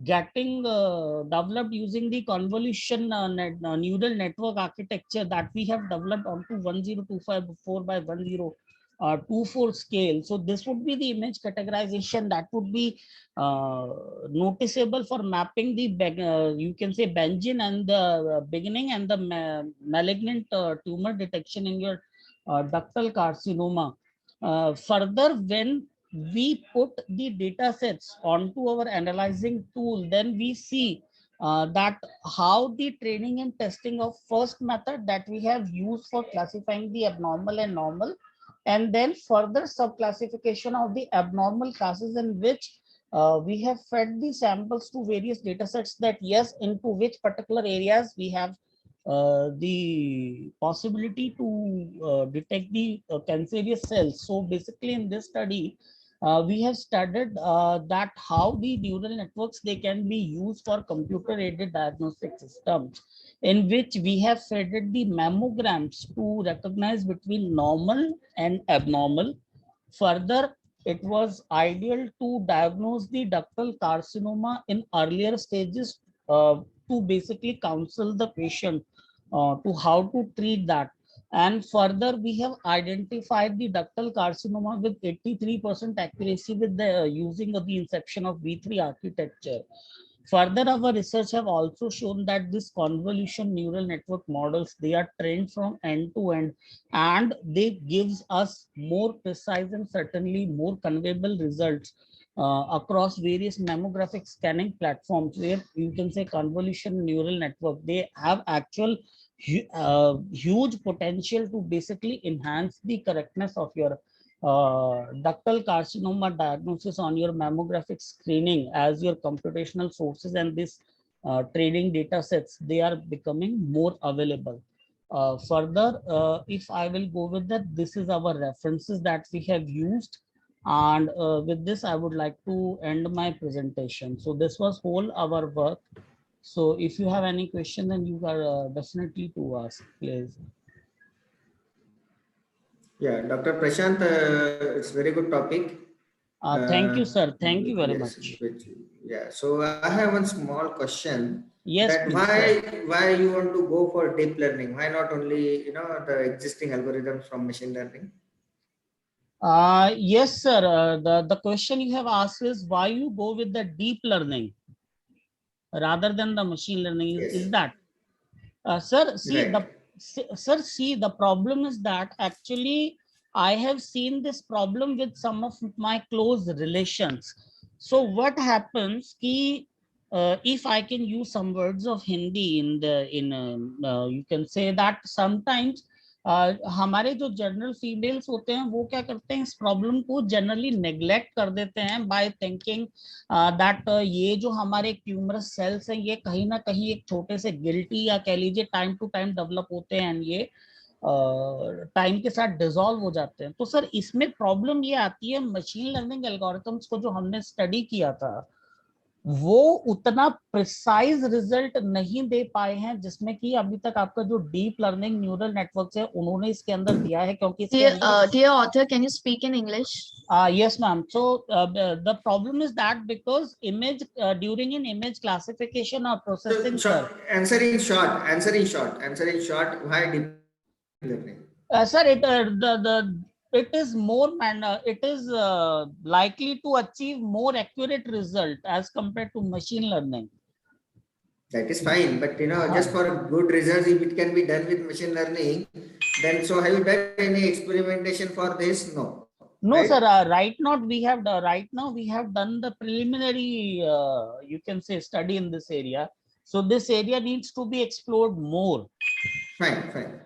getting developed using the convolution neural network architecture that we have developed onto 1025 by 1024 scale. So this would be the image categorization that would be noticeable for mapping the you can say Benjin and the beginning and the malignant tumor detection in your ductal carcinoma. Further, when we put the data sets onto our analyzing tool, then we see that how the training and testing of first method that we have used for classifying the abnormal and normal, and then further subclassification of the abnormal classes in which we have fed the samples to various data sets, that yes, into which particular areas we have the possibility to detect the cancerous cells. So basically in this study, we have studied that how the neural networks, they can be used for computer aided diagnostic systems, in which we have fed the mammograms to recognize between normal and abnormal. Further, it was ideal to diagnose the ductal carcinoma in earlier stages to basically counsel the patient to how to treat that. And further, we have identified the ductal carcinoma with 83% accuracy with the using of the inception of V3 architecture. Further, our research have also shown that this convolution neural network models, they are trained from end to end, and they gives us more precise and certainly more conveyable results across various mammographic scanning platforms, where you can say convolution neural network, they have actual huge potential to basically enhance the correctness of your ductal carcinoma diagnosis on your mammographic screening, as your computational sources and this training data sets, they are becoming more available. Further, if I will go with that, this is our references that we have used. And with this, I would like to end my presentation. So this was whole our work. So if you have any question, then you are definitely to ask, please. Yeah, Dr. Prashant, it's very good topic. Thank you, sir. Thank you very Yes, much. yeah. So I have one small question. Yes, That please, sir. why you want to go for deep learning? Why not only the existing algorithms from machine learning? Yes, sir. The question you have asked is why you go with the deep learning rather than the machine learning. Is Yes, that, sir? See right. the problem is that actually I have seen this problem with some of my close relations. So what happens? If I can use some words of Hindi you can say that sometimes हमारे जो general females होते हैं वो क्या करते हैं, इस problem को जनरली नेग्लेक्ट कर देते हैं बाय थिंकिंग दैट ये जो हमारे ट्यूमरस सेल्स हैं ये कहीं ना कहीं एक छोटे से गिल्टी या कह लीजिए टाइम टू टाइम डेवलप होते हैं, एंड ये टाइम के साथ डिसॉल्व हो जाते हैं. तो सर इसमें प्रॉब्लम ये आती है, मशीन लर्निंग एल्गोरिथम्स को जो हमने स्टडी किया था वो उतना प्रिसाइज रिजल्ट नहीं दे पाए हैं जिसमें कि अभी तक आपका जो डीप लर्निंग न्यूरल नेटवर्क्स है उन्होंने इसके अंदर दिया है, क्योंकि Dear author, can you speak in English? Yes, ma'am. So the problem is that because image during an image classification or processing, So, answer in short. Why deep learning? sir, it is more it is likely to achieve more accurate result as compared to machine learning. That is fine, but just for good results, if it can be done with machine learning, then so have you done any experimentation for this? No. No, right? sir. Right now we have done the preliminary, you can say, study in this area. So this area needs to be explored more. Fine.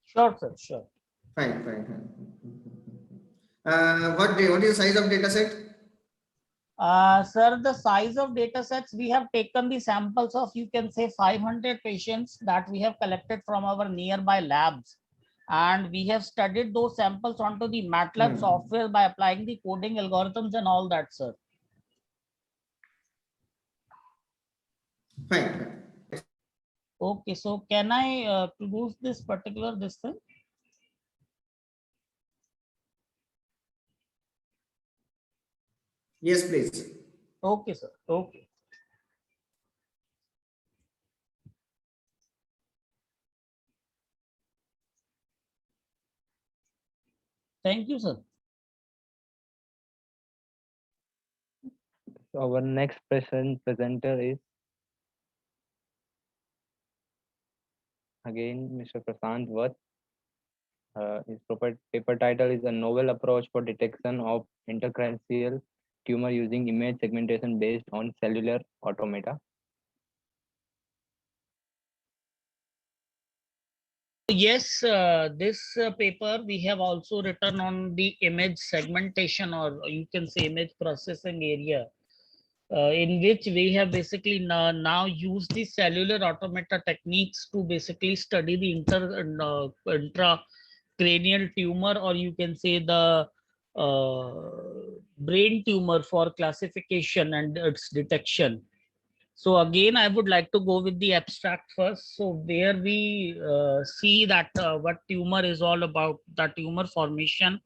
Sure, sir. Sure. Fine, fine, fine. What is the size of data set? Sir, the size of data sets, we have taken the samples of, you can say, 500 patients that we have collected from our nearby labs. And we have studied those samples onto the MATLAB software by applying the coding algorithms and all that, sir. Fine. Okay, so can I close this particular thing? Yes, please. Okay, sir. Okay. Thank you, sir. So our next presenter is again Mr. Prashant Vath. His paper title is a novel approach for detection of intercranial tumor using image segmentation based on cellular automata. Yes, this paper we have also written on the image segmentation, or you can say image processing area, in which we have basically now used the cellular automata techniques to basically study the intracranial tumor, or you can say the brain tumor for classification and its detection. So again, I would like to go with the abstract first. So where we see that what tumor is all about, the tumor formation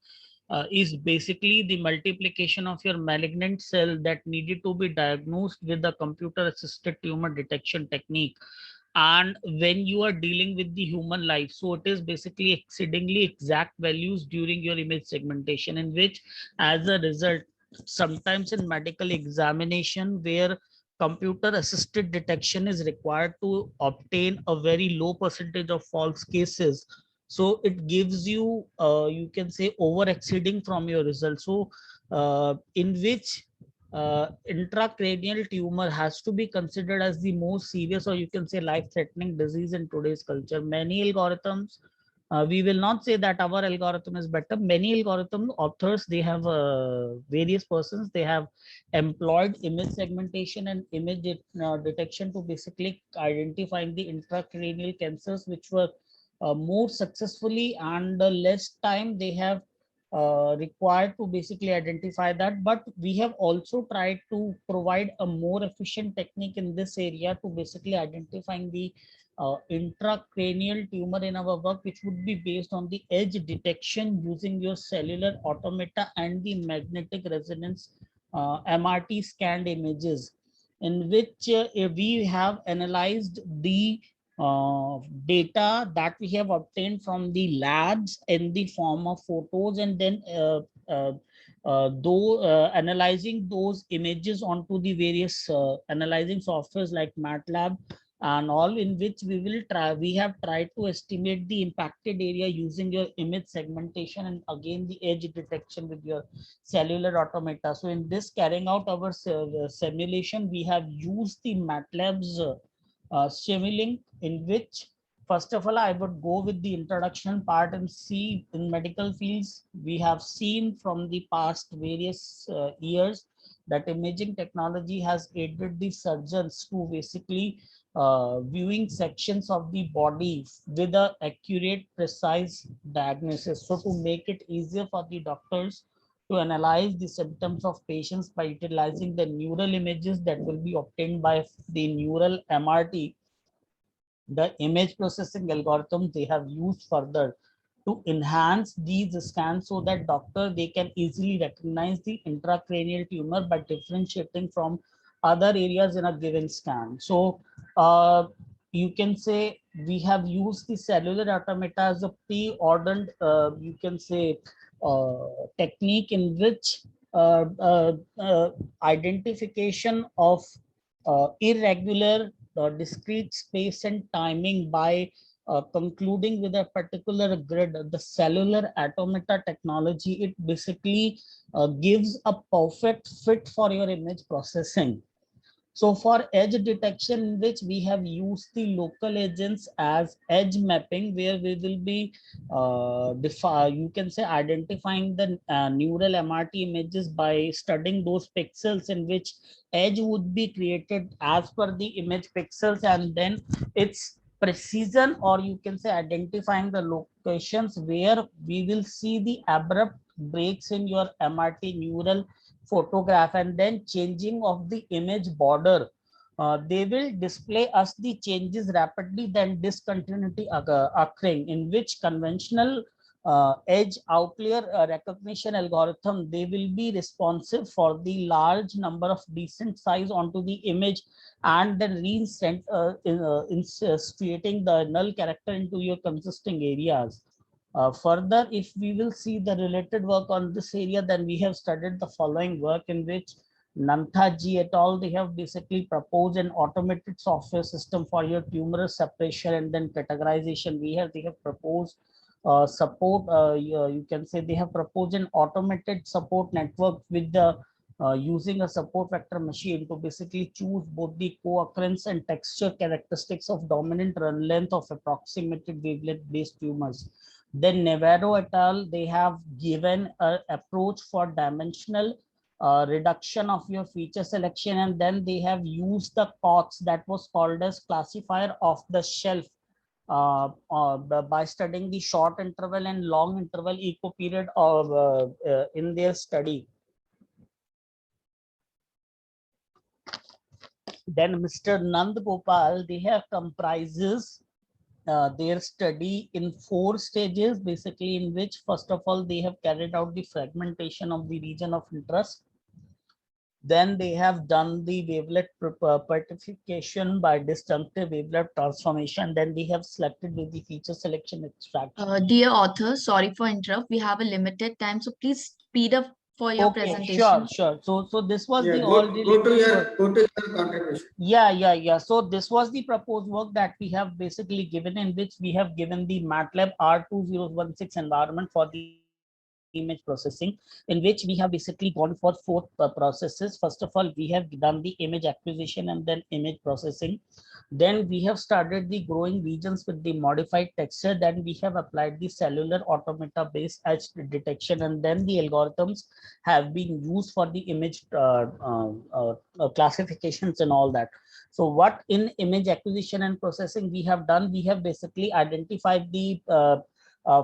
is basically the multiplication of your malignant cell that needed to be diagnosed with the computer assisted tumor detection technique. And when you are dealing with the human life, so it is basically exceedingly exact values during your image segmentation, in which as a result, sometimes in medical examination where computer assisted detection is required to obtain a very low percentage of false cases, so it gives you you can say over exceeding from your results. So in which intracranial tumor has to be considered as the most serious, or you can say life threatening disease in today's culture. Many algorithms, we will not say that our algorithm is better. Many algorithm authors, they have various persons, they have employed image segmentation and image detection to basically identifying the intracranial cancers, which were more successfully, and less time they have required to basically identify that. But we have also tried to provide a more efficient technique in this area to basically identifying the intracranial tumor in our work, which would be based on the edge detection using your cellular automata and the magnetic resonance MRT scanned images, in which we have analyzed the data that we have obtained from the labs in the form of photos, and then though analyzing those images onto the various analyzing softwares like MATLAB and all, in which we have tried to estimate the impacted area using your image segmentation and again the edge detection with your cellular automata. So in this carrying out our simulation, we have used the MATLAB's Simulink, in which first of all I would go with the introduction part and see in medical fields we have seen from the past various years that imaging technology has aided the surgeons to basically viewing sections of the body with a accurate precise diagnosis, so to make it easier for the doctors to analyze the symptoms of patients by utilizing the neural images that will be obtained by the neural MRT, the image processing algorithm they have used further to enhance these scans, so that doctor they can easily recognize the intracranial tumor by differentiating from other areas in a given scan. So you can say we have used the cellular automata as a pre-ordered you can say technique in which identification of irregular discrete space and timing by concluding with a particular grid, the cellular automata technology, it basically gives a perfect fit for your image processing. So for edge detection, in which we have used the local agents as edge mapping, where we will be you can say identifying the neural MRT images by studying those pixels in which edge would be created as per the image pixels, and then its precision, or you can say identifying the locations where we will see the abrupt breaks in your MRT neural photograph, and then changing of the image border. They will display us the changes rapidly than discontinuity occurring, in which conventional edge outlier recognition algorithm, they will be responsive for the large number of decent size onto the image, and then inserting the null character into your consisting areas. Further, if we will see the related work on this area, then we have studied the following work, in which Nantha ji et al. They have basically proposed an automated software system for your tumor separation and then categorization. They have proposed support. You can say they have proposed an automated support network with the using a support vector machine to basically choose both the co-occurrence and texture characteristics of dominant run length of approximated wavelength based tumors. Then Navarro et al. They have given an approach for dimensional reduction of your feature selection, and then they have used the COTS, that was called as classifier off the shelf, by studying the short interval and long interval echo period of in their study. Then Mr. Nand Gopal, they have comprises their study in 4 stages, basically, in which first of all they have carried out the fragmentation of the region of interest. Then they have done the wavelet partification by disjunctive wavelet transformation. Then they have selected with the feature selection extraction. Dear author, sorry for interrupt. We have a limited time, so please speed up for your Okay, presentation. sure. So this was Yeah, the all go to your contribution. Yeah. So this was the proposed work that we have basically given, in which we have given the MATLAB R2016 environment for the image processing, in which we have basically gone for 4 processes. First of all, we have done the image acquisition and then image processing. Then we have started the growing regions with the modified texture. Then we have applied the cellular automata based edge detection, and then the algorithms have been used for the image classifications and all that. So what in image acquisition and processing we have done, we have basically identified the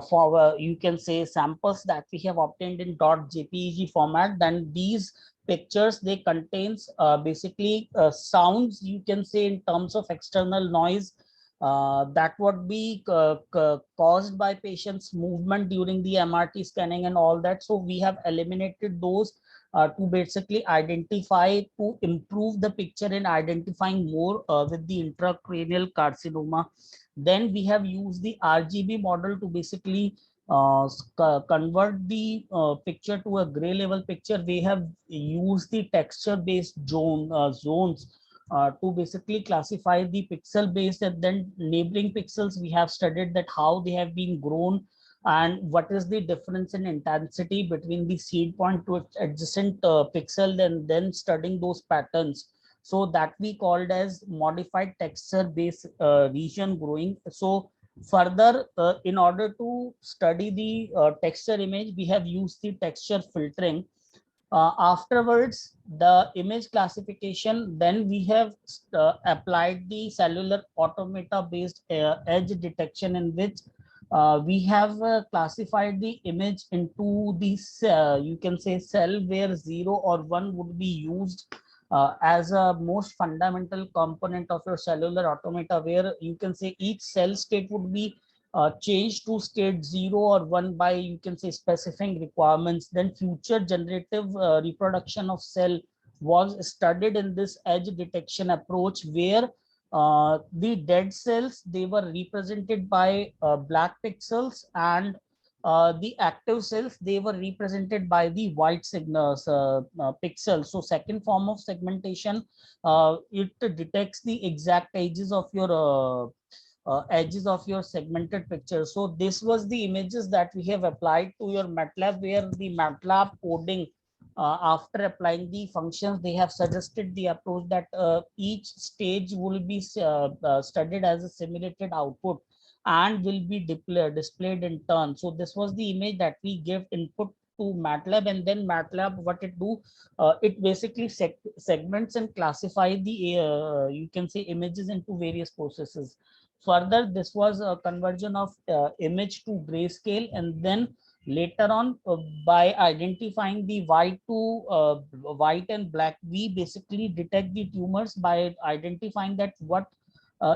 for you can say samples that we have obtained in .jpeg format. Then these pictures, they contains basically sounds, you can say, in terms of external noise that would be caused by patients movement during the MRT scanning and all that. So we have eliminated those to basically identify, to improve the picture in identifying more with the intracranial carcinoma. Then we have used the RGB model to basically convert the picture to a gray level picture. We have used the texture based zones to basically classify the pixel based, and then neighboring pixels we have studied that how they have been grown and what is the difference in intensity between the seed point to adjacent pixel, and then studying those patterns. So that we called as modified texture based region growing. So further, in order to study the texture image, we have used the texture filtering. Afterwards, the image classification, then we have applied the cellular automata based edge detection, in which we have classified the image into this you can say cell where 0 or 1 would be used as a most fundamental component of your cellular automata, where you can say each cell state would be changed to state 0 or 1 by, you can say, specifying requirements. Then future generative reproduction of cell was studied in this edge detection approach, where the dead cells, they were represented by black pixels, and the active cells, they were represented by the white signals pixels. So second form of segmentation, it detects the exact edges of your segmented picture. So this was the images that we have applied to your MATLAB, where the MATLAB coding after applying the functions, they have suggested the approach that each stage will be studied as a simulated output and will be displayed in turn. So this was the image that we give input to MATLAB, and then MATLAB, what it do, it basically segments and classify the you can say images into various processes. Further, this was a conversion of image to grayscale, and then later on, by identifying the white and black, we basically detect the tumors by identifying that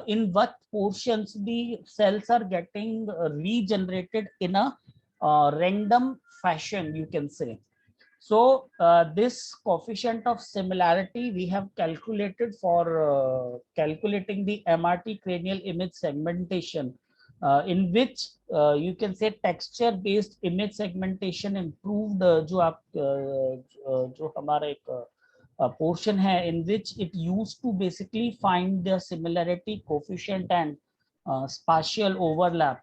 in what portions the cells are getting regenerated in a random fashion, you can say. So this coefficient of similarity we have calculated for calculating the MRT cranial image segmentation, in which you can say texture based image segmentation improved जो आप जो हमारा एक portion है, in which it used to basically find the similarity coefficient and spatial overlap.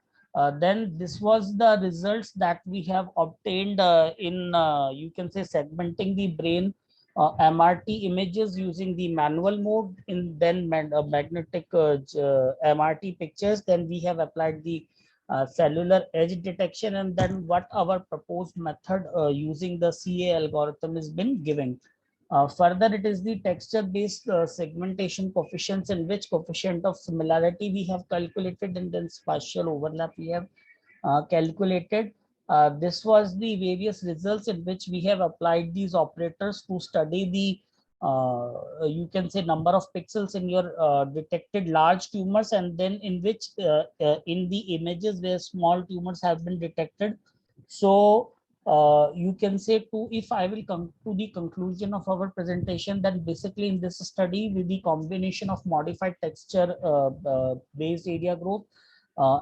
Then this was the results that we have obtained in you can say segmenting the brain MRT images using the manual mode, in then magnetic MRT pictures. Then we have applied the cellular edge detection, and then what our proposed method using the CA algorithm has been given. Further, it is the texture-based segmentation coefficients, in which coefficient of similarity we have calculated, and then spatial overlap we have calculated. This was the various results in which we have applied these operators to study the you can say number of pixels in your detected large tumors, and then in which in the images where small tumors have been detected. So you can say if I will come to the conclusion of our presentation, then basically in this study, with the combination of modified texture based area growth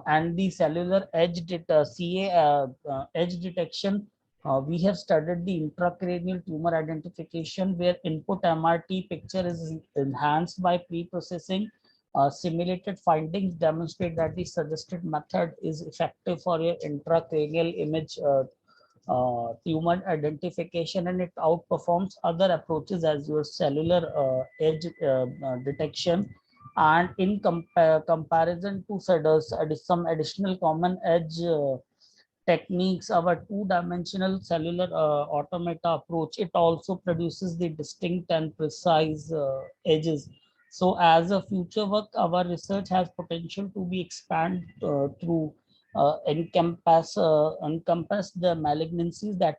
and the cellular edge CA edge detection, we have studied the intracranial tumor identification, where input MRT picture is enhanced by pre-processing. Simulated findings demonstrate that the suggested method is effective for your intracranial image tumor identification, and it outperforms other approaches as your cellular edge detection. And in comparison to some additional common edge techniques, our two-dimensional cellular automata approach, it also produces the distinct and precise edges. So as a future work, our research has potential to be expanded through encompass the malignancies that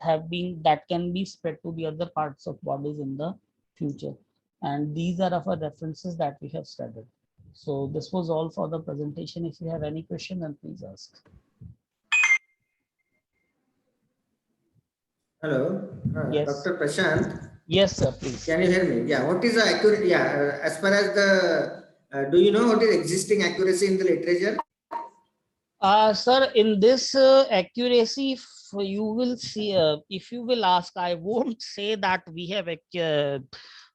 can be spread to the other parts of bodies in the future. And these are our references that we have studied. So this was all for the presentation. If you have any question, then please ask. Hello, Yes. Dr. Prashant. Yes, sir, please. Can you hear me? Yeah. What is the accuracy? Yeah. As far as the, do you know what is existing accuracy in the literature? Sir, in this accuracy, you will see, if you will ask, I won't say that we have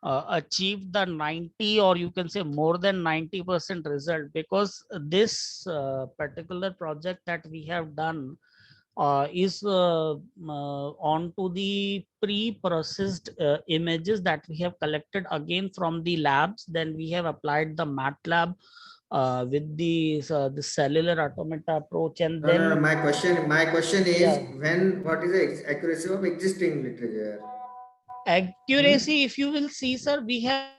achieved the 90, or you can say more than 90% result, because this particular project that we have done is onto the pre-processed images that we have collected again from the labs. Then we have applied the MATLAB with the cellular automata approach, and No, then no, no. My question is, Yeah. what is the accuracy of existing literature? Accuracy, if you will see, sir, we have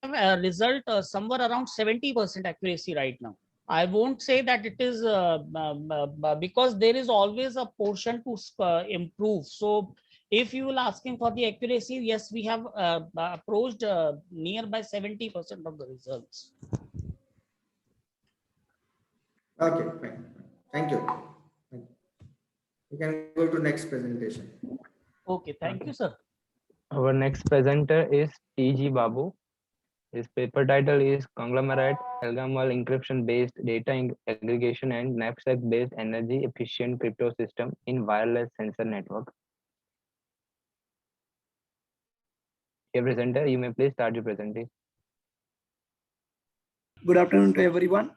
a result somewhere around 70% accuracy right now. I won't say that it is because there is always a portion to improve. So if you will asking for the accuracy, yes, we have approached nearby 70% of the results. Okay, fine. Thank you. You can go to next presentation. Okay, thank you, sir. Our next presenter is T.G. Babu. His paper title is Conglomerate Elgamal Encryption Based Data Aggregation and Knapsack Based Energy Efficient Crypto System in Wireless Sensor Network. Dear presenter, you may please start your presentation. Good afternoon to everyone.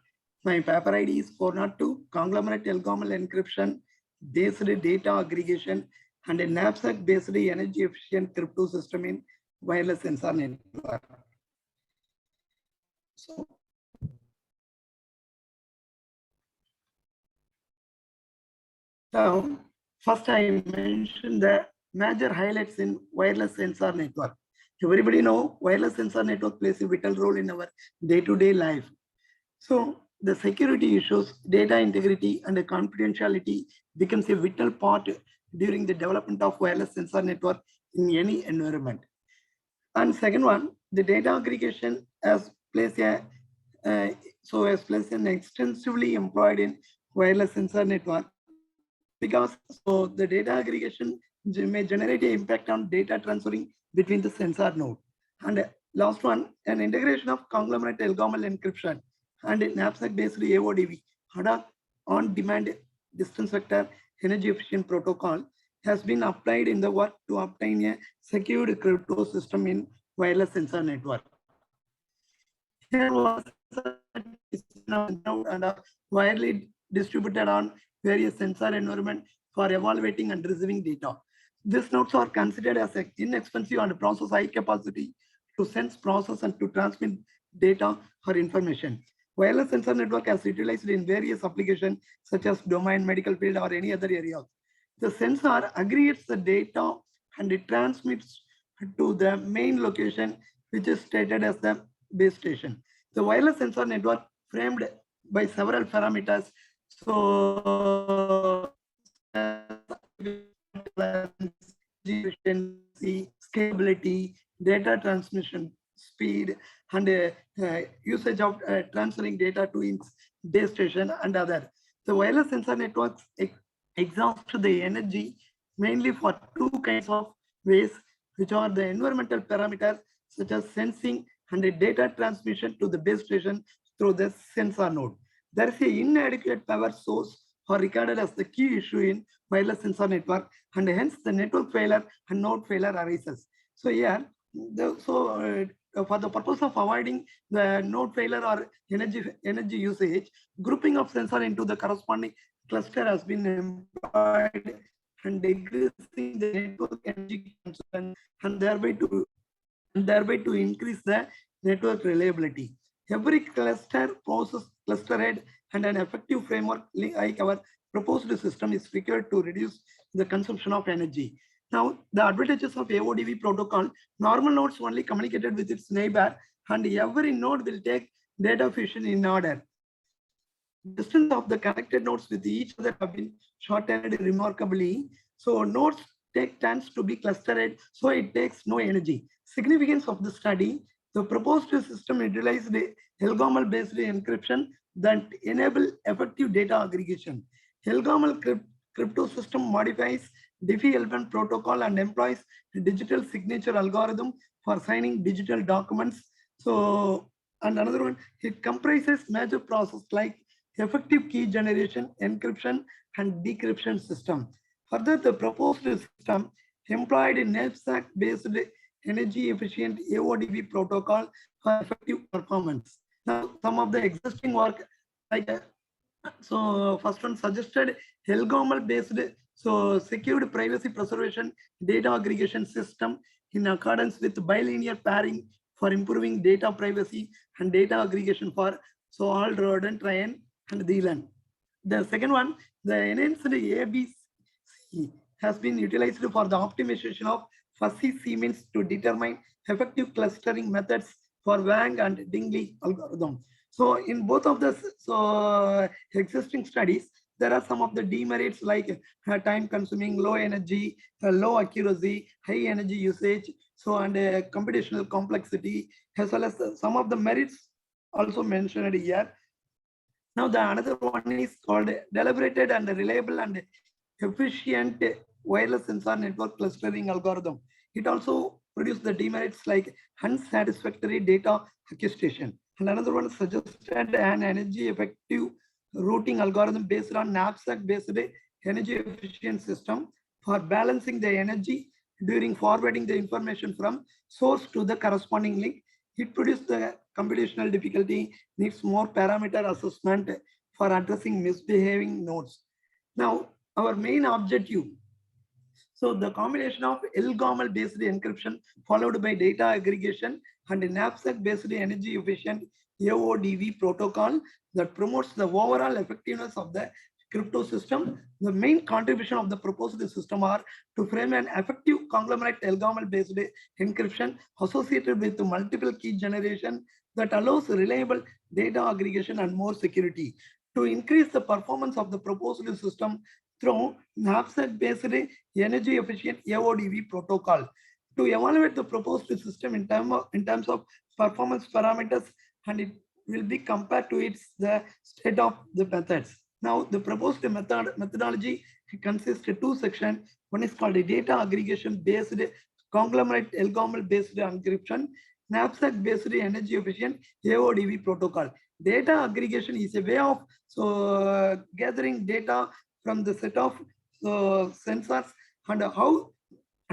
My paper ID is 402, Conglomerate Elgamal Encryption Based Data Aggregation and a knapsack-based energy-efficient crypto system in wireless sensor network. So, now, first I mentioned the major highlights in wireless sensor network. Everybody know wireless sensor network plays a vital role in our day-to-day life. So the security issues, data integrity, and the confidentiality becomes a vital part during the development of wireless sensor network in any environment. And second one, the data aggregation has placed an extensively employed in wireless sensor network, because so the data aggregation may generate an impact on data transferring between the sensor node. And last one, an integration of conglomerate LGOML encryption and knapsack-based AODV, HADA on-demand distance vector energy efficient protocol, has been applied in the work to obtain a secured crypto system in wireless sensor network. Here was and widely distributed on various sensor environment for evaluating and receiving data. These nodes are considered as inexpensive and process high capacity to sense, process, and to transmit data or information. Wireless sensor network is utilized in various applications such as domain, medical field, or any other areas. The sensor aggregates the data and it transmits to the main location, which is stated as the base station. The wireless sensor network framed by several parameters. So efficiency, scalability, data transmission speed, and usage of transferring data to its base station and other. The wireless sensor networks exhaust the energy mainly for two kinds of ways, which are the environmental parameters such as sensing and the data transmission to the base station through the sensor node. There is an inadequate power source are regarded as the key issue in wireless sensor network, and hence the network failure and node failure arises. So here, for the purpose of avoiding the node failure or energy usage, grouping of sensor into the corresponding cluster has been employed and decreasing the network energy consumption and thereby to increase the network reliability. Every cluster process cluster head and an effective framework like our proposed system is required to reduce the consumption of energy. Now, the advantages of AODV protocol: normal nodes only communicated with its neighbor, and every node will take data fusion in order. Distance of the connected nodes with each other have been shortened remarkably. So nodes take chance to be clustered, so it takes no energy. Significance of the study: the proposed system utilized LGOML-based encryption that enable effective data aggregation. LGOML crypto system modifies Diffie-Hellman protocol and employs a digital signature algorithm for signing digital documents. So, and another one, it comprises major processes like effective key generation, encryption, and decryption system. Further, the proposed system employed a knapsack-based energy-efficient AODV protocol for effective performance. Now, some of the existing work, like so first one suggested LGOML-based secured privacy preservation data aggregation system in accordance with bilinear pairing for improving data privacy and data aggregation for Alderton, Ryan, and Thielen. The second one, the enhanced ABC has been utilized for the optimization of fuzzy C-means to determine effective clustering methods for Wang and Dingley algorithm. So in both of the existing studies, there are some of the demerits like time consuming, low energy, low accuracy, high energy usage, and computational complexity, as well as some of the merits also mentioned here. Now the another one is called deliberated and reliable and efficient wireless sensor network clustering algorithm. It also produced the demerits like unsatisfactory data acquisition. And another one suggested an energy effective routing algorithm based on knapsack-based energy efficient system for balancing the energy during forwarding the information from source to the corresponding link. It produced the computational difficulty, needs more parameter assessment for addressing misbehaving nodes. Now, our main objective So the combination of LGOML based encryption followed by data aggregation and knapsack based energy efficient AODV protocol that promotes the overall effectiveness of the crypto system. The main contribution of the proposed system are to frame an effective conglomerate LGOML based encryption associated with multiple key generation that allows reliable data aggregation and more security. To increase the performance of the proposed system through knapsack-based energy-efficient AODV protocol. To evaluate the proposed system in terms of performance parameters, and it will be compared to the state of the methods. Now, the proposed methodology consists of two sections. One is called a data aggregation-based conglomerate LGOML-based encryption, knapsack-based energy-efficient AODV protocol. Data aggregation is a way of gathering data from the set of sensors and how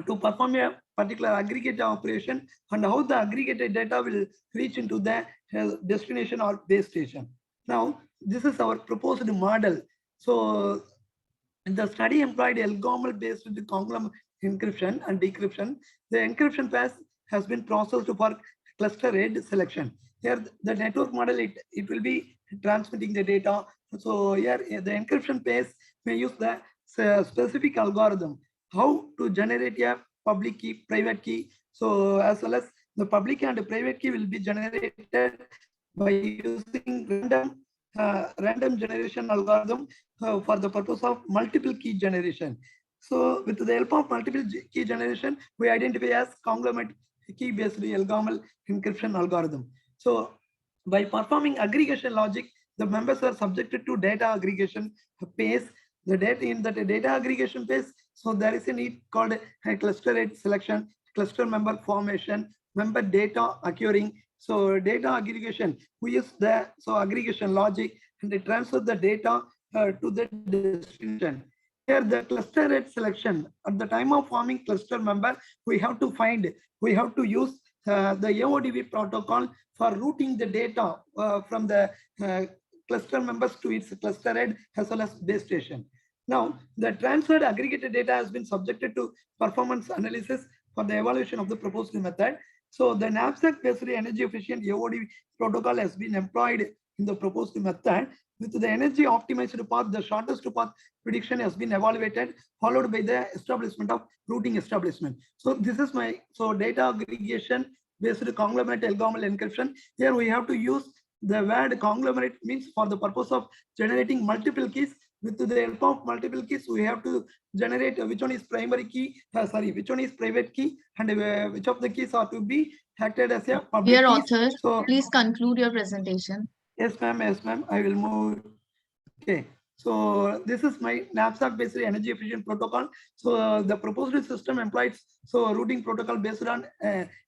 to perform a particular aggregate operation and how the aggregated data will reach into the destination or base station. Now, this is our proposed model. So, the study employed LGOML based conglomerate encryption and decryption. The encryption phase has been processed for cluster head selection. Here, the network model, it will be transmitting the data. So here, the encryption phase may use the specific algorithm, how to generate a public key, private key. So as well as the public and the private key will be generated by using random generation algorithm for the purpose of multiple key generation. So with the help of multiple key generation, we identify as conglomerate key-based LGOML encryption algorithm. So by performing aggregation logic, the members are subjected to data aggregation phase. The data in that data aggregation phase, so there is a need called a cluster head selection, cluster member formation, member data acquiring. So data aggregation, we use the aggregation logic and they transfer the data to the destination. Here the cluster head selection, at the time of forming cluster member, we have to use the AODV protocol for routing the data from the cluster members to its cluster head as well as base station. Now, the transferred aggregated data has been subjected to performance analysis for the evaluation of the proposed method. So the knapsack-based energy efficient AODV protocol has been employed in the proposed method. With the energy optimized path, the shortest path prediction has been evaluated, followed by the establishment of routing establishment. So this is my data aggregation based conglomerate LGOML encryption. Here we have to use the word conglomerate, means for the purpose of generating multiple keys. With the help of multiple keys, we have to generate which one is primary key, which one is private key, and which of the keys are to be acted as a public Dear keys. author, So please conclude your presentation. Yes, ma'am. I will move. Okay. So this is my knapsack-based energy efficient protocol. So the proposed system employs routing protocol based on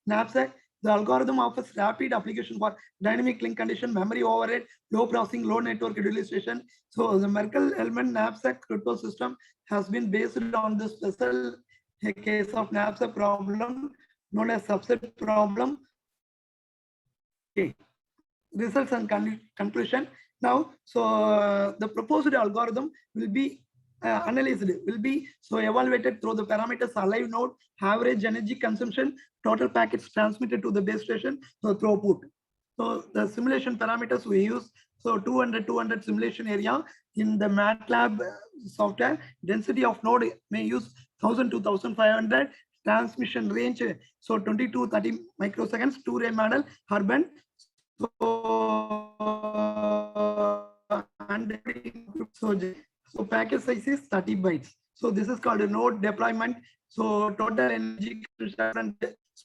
knapsack. The algorithm offers rapid application for dynamic link condition, memory overhead, low processing, low network utilization. So the Merkle-Hellman knapsack crypto system has been based on the special case of knapsack problem known as subset problem. Okay. Results and conclusion. Now, the proposed algorithm will be analyzed, will be evaluated through the parameters alive node, average energy consumption, total packets transmitted to the base station, throughput. So the simulation parameters we use, 200 simulation area in the MATLAB software. Density of node may use 1000 to 1500. Transmission range, 20 to 30 microseconds. Two-ray model, urban. So packet size is 30 bytes. So this is called a node deployment. So total energy and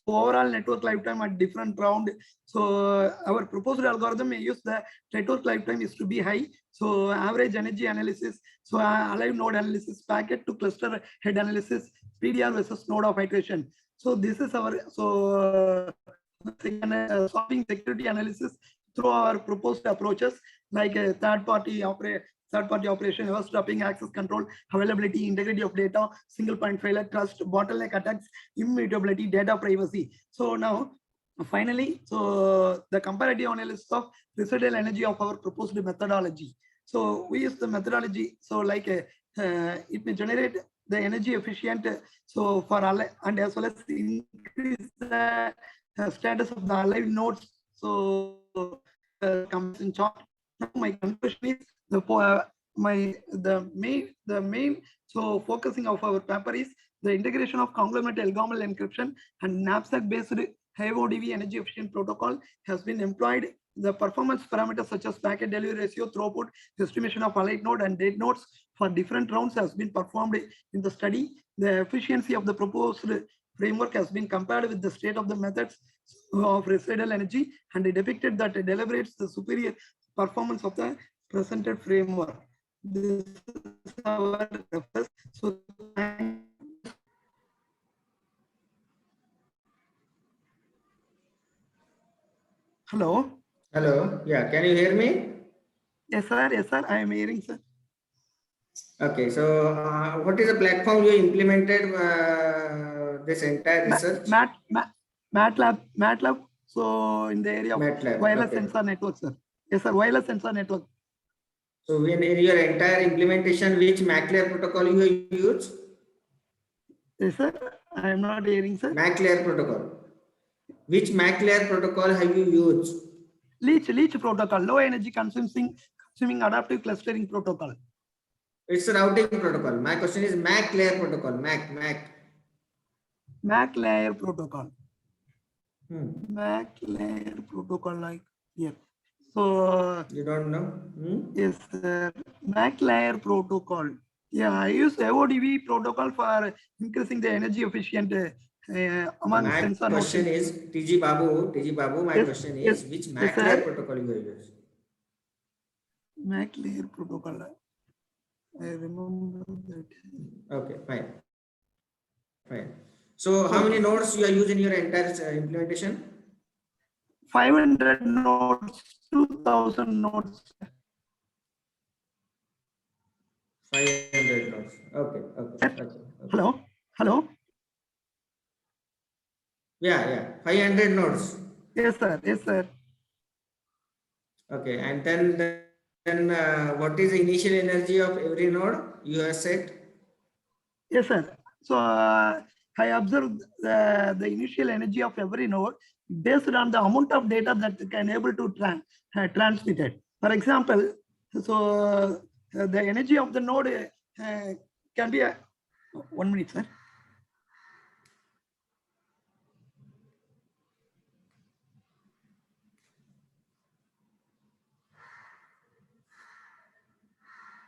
overall network lifetime at different round. So our proposed algorithm may use the network lifetime is to be high. So average energy analysis, alive node analysis, packet to cluster head analysis, PDR versus node of iteration. So this is our solving security analysis through our proposed approaches like a third-party operation, eavesdropping, access control, availability, integrity of data, single point failure, trust, bottleneck attacks, immutability, data privacy. So now, finally, the comparative analysis of residual energy of our proposed methodology. So we use the methodology. So like it may generate the energy efficient, so for and as well as increase the status of the alive nodes. So comes in short. Now my conclusion is the main so focusing of our paper is the integration of conglomerate LGOML encryption and knapsack based HiveODV energy efficient protocol has been employed. The performance parameters such as packet delivery ratio, throughput, estimation of alive node and dead nodes for different rounds has been performed in the study. The efficiency of the proposed framework has been compared with the state of the methods of residual energy, and it depicted that it deliberates the superior performance of the presented framework. This is our reference. So hello. Hello. Yeah. Can you hear me? Yes, sir. Yes, sir. I am hearing, sir. Okay. So, what is the platform you implemented this entire research? MATLAB. So in the area of MATLAB. wireless Okay. sensor network, sir. Yes, sir. Wireless sensor network. So, in your entire implementation, which MAC layer protocol you use? Yes, sir. I am not hearing, sir. MAC layer protocol. Which MAC layer protocol have you used? Leech protocol, low energy consuming adaptive clustering protocol. It's a routing protocol. My question is MAC layer protocol. MAC layer protocol. MAC layer protocol, like here. So you don't know? Yes, sir. MAC layer protocol. Yeah, I use AODV protocol for increasing the energy efficient among my sensor question nodes. is TG Babu. My question is which MAC layer protocol you use? MAC layer protocol. I remember that. Okay, fine. So how many nodes you are using in your entire implementation? 500 nodes, 2000 nodes. 500 nodes. Okay. Hello. Yeah. 500 nodes. Yes, sir. Okay, and then what is the initial energy of every node you have set? Yes, sir. So I observed the initial energy of every node based on the amount of data that can able to transmit it. For example, so the energy of the node can be 1 minute, sir.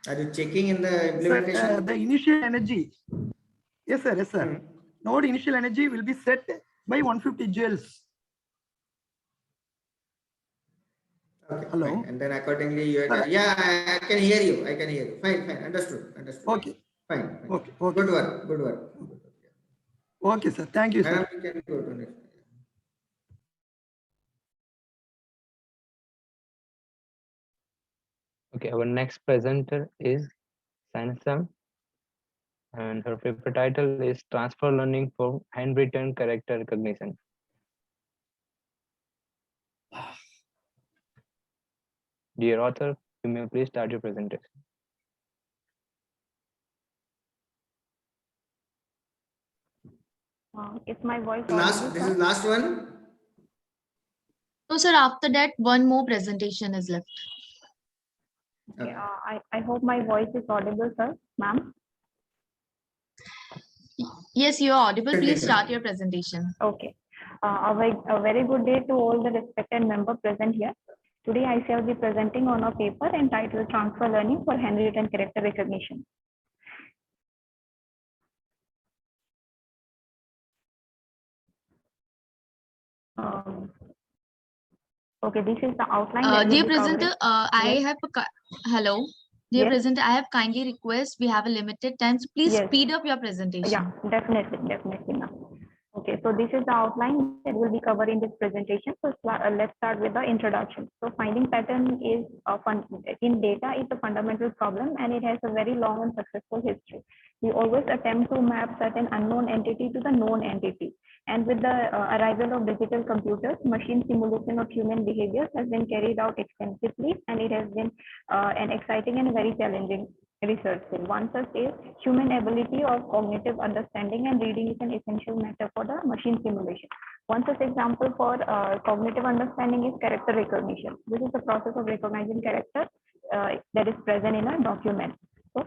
Are you checking in the implementation? Sir, the initial energy. Yes, sir. Node initial energy will be set by 150 joules. Okay. Hello. Fine. And then accordingly, you I can hear you. Fine. Understood. Okay. Fine. Okay. Good work. Okay, sir. Thank you, sir. Madam, you can go to next. Okay, our next presenter is Sansam, and her paper title is Transfer Learning for Handwritten Character Recognition. Dear author, you may please start your presentation. Is my voice This is last one? No, sir, after that, one more presentation is left. Okay, I hope my voice is audible, sir, ma'am. Yes, you are audible. Please start your presentation. Okay. A very good day to all the respected members present here. Today, I shall be presenting on a paper entitled Transfer Learning for Handwritten Character Recognition. Okay, this is the outline. Dear presenter, hello. Dear presenter, I have kindly request, we have a limited time, so please speed up your presentation. Yeah, definitely, ma'am. Okay, so this is the outline that will be covered in this presentation. So let's start with the introduction. So finding pattern is in data is a fundamental problem, and it has a very long and successful history. We always attempt to map certain unknown entity to the known entity. And with the arrival of digital computers, machine simulation of human behavior has been carried out extensively, and it has been an exciting and very challenging research field. One such is human ability of cognitive understanding and reading is an essential matter for the machine simulation. One such example for cognitive understanding is character recognition. This is the process of recognizing character that is present in a document. So,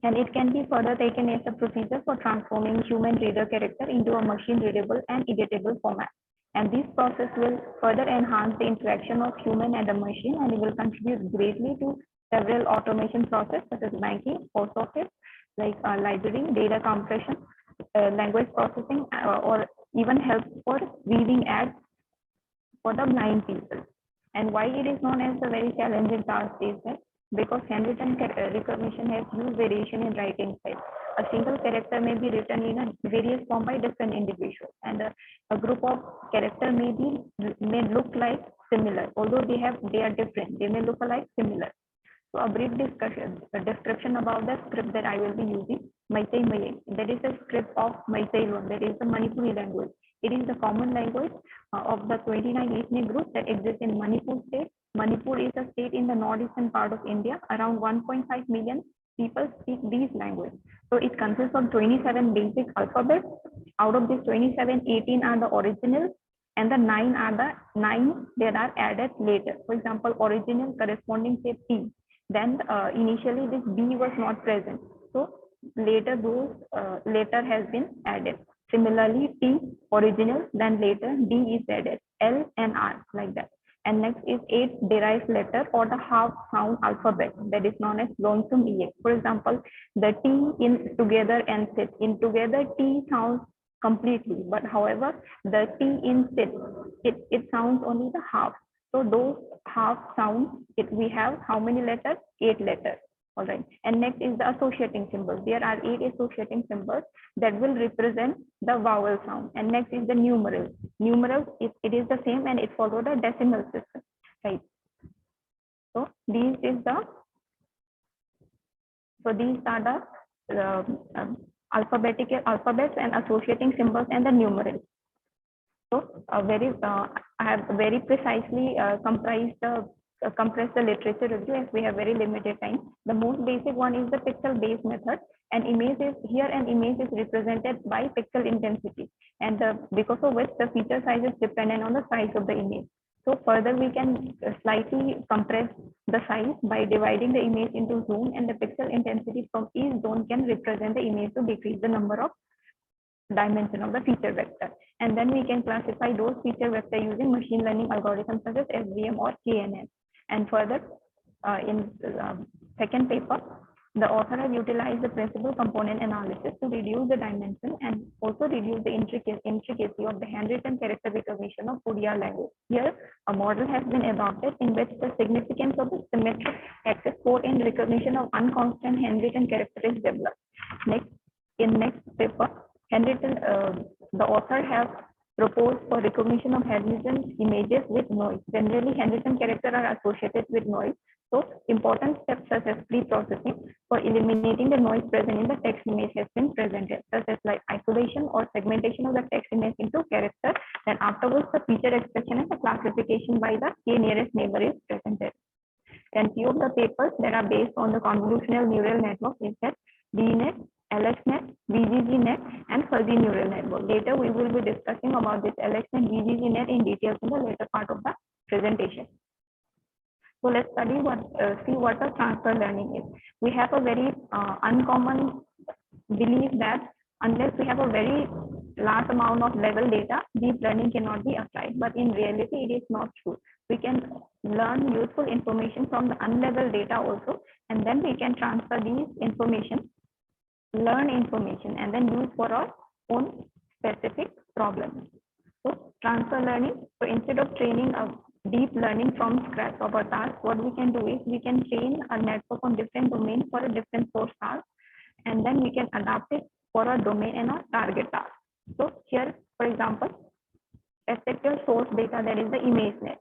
and it can be further taken as a procedure for transforming human reader character into a machine readable and editable format. And this process will further enhance the interaction of human and the machine, and it will contribute greatly to several automation processes such as banking, post office, like library, data compression, language processing, or even help for reading ads for the blind people. And why it is known as a very challenging task is that because handwritten recognition has huge variation in writing style. A single character may be written in a various form by different individuals, and a group of characters may look like similar, although they are different. They may look alike similar. So a brief description about the script that I will be using. Meitei Malay. That is a script of Meitei Loan. That is the Manipuri language. It is the common language of the 29 ethnic groups that exist in Manipur state. Manipur is a state in the northeastern part of India. Around 1.5 million people speak these languages. So it consists of 27 basic alphabets. Out of these 27, 18 are the original, and the 9 are the 9 that are added later. For example, original corresponding to P. Then initially this B was not present. So later those letter has been added. Similarly, T original, then later D is added, L and R like that. And next is 8 derived letter or the half sound alphabet that is known as lonesome EX. For example, the T in together and sit. In together, T sounds completely, but however, the T in sit, it sounds only the half. So those half sounds, we have how many letters? 8 letters. All right. And next is the associating symbols. There are 8 associating symbols that will represent the vowel sound. And next is the numerals. Numerals, it is the same and it follows the decimal system. Right. So these are the alphabets and associating symbols and the numerals. So I have very precisely compressed the literature review as we have very limited time. The most basic one is the pixel based method. An image is represented by pixel intensity, and because of which the feature size is dependent on the size of the image. So further we can slightly compress the size by dividing the image into zone, and the pixel intensity from each zone can represent the image to decrease the number of dimension of the feature vector. And then we can classify those feature vector using machine learning algorithms such as SVM or KNN. And further, in second paper, the author has utilized the principal component analysis to reduce the dimension and also reduce the intricacy of the handwritten character recognition of ODR language. Here, a model has been adopted in which the significance of the symmetric access code in recognition of unconstant handwritten character is developed. Next paper, the author has proposed for recognition of handwritten images with noise. Generally, handwritten characters are associated with noise. So, important steps such as pre-processing for eliminating the noise present in the text image has been presented, such as like isolation or segmentation of the text image into characters. Then afterwards, the feature extraction and the classification by the K nearest neighbor is presented. And few of the papers that are based on the convolutional neural network is that DNet, LXNet, VGGNet, and fuzzy neural network. Later, we will be discussing about this LXNet, VGGNet in details in the later part of the presentation. So let's see what the transfer learning is. We have a very uncommon belief that unless we have a very large amount of level data, deep learning cannot be applied. But in reality, it is not true. We can learn useful information from the unleveled data also, and then we can transfer these information, learn information, and then use for our own specific problems. So transfer learning, so instead of training a deep learning from scratch of a task, what we can do is we can train a network on different domains for a different source task, and then we can adapt it for a domain and a target task. So here, for example, expect your source data, that is the ImageNet.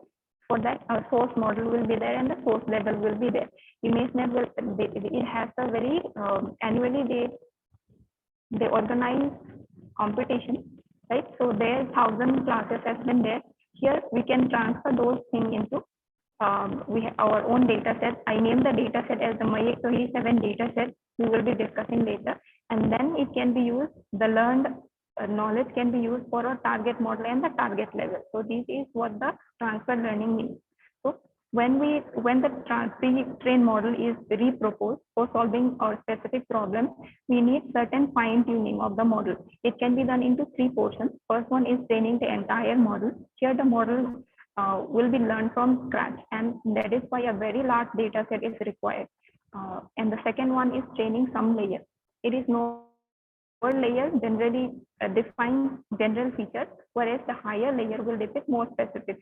For that, a source model will be there and the source level will be there. ImageNet will, it has a very annually they organize competition, right? So there 1,000 classes has been there. Here we can transfer those things into we have our own data set. I name the data set as the MAIC 27 data set. We will be discussing later. And then it can be used, the learned knowledge can be used for a target model and the target level. So this is what the transfer learning means. So when the pre-trained model is reproposed for solving our specific problem, we need certain fine tuning of the model. It can be done into 3 portions. First one is training the entire model. Here the model will be learned from scratch, and that is why a very large data set is required. And the second one is training some layer. It is no layer generally defines general features, whereas the higher layer will depict more specific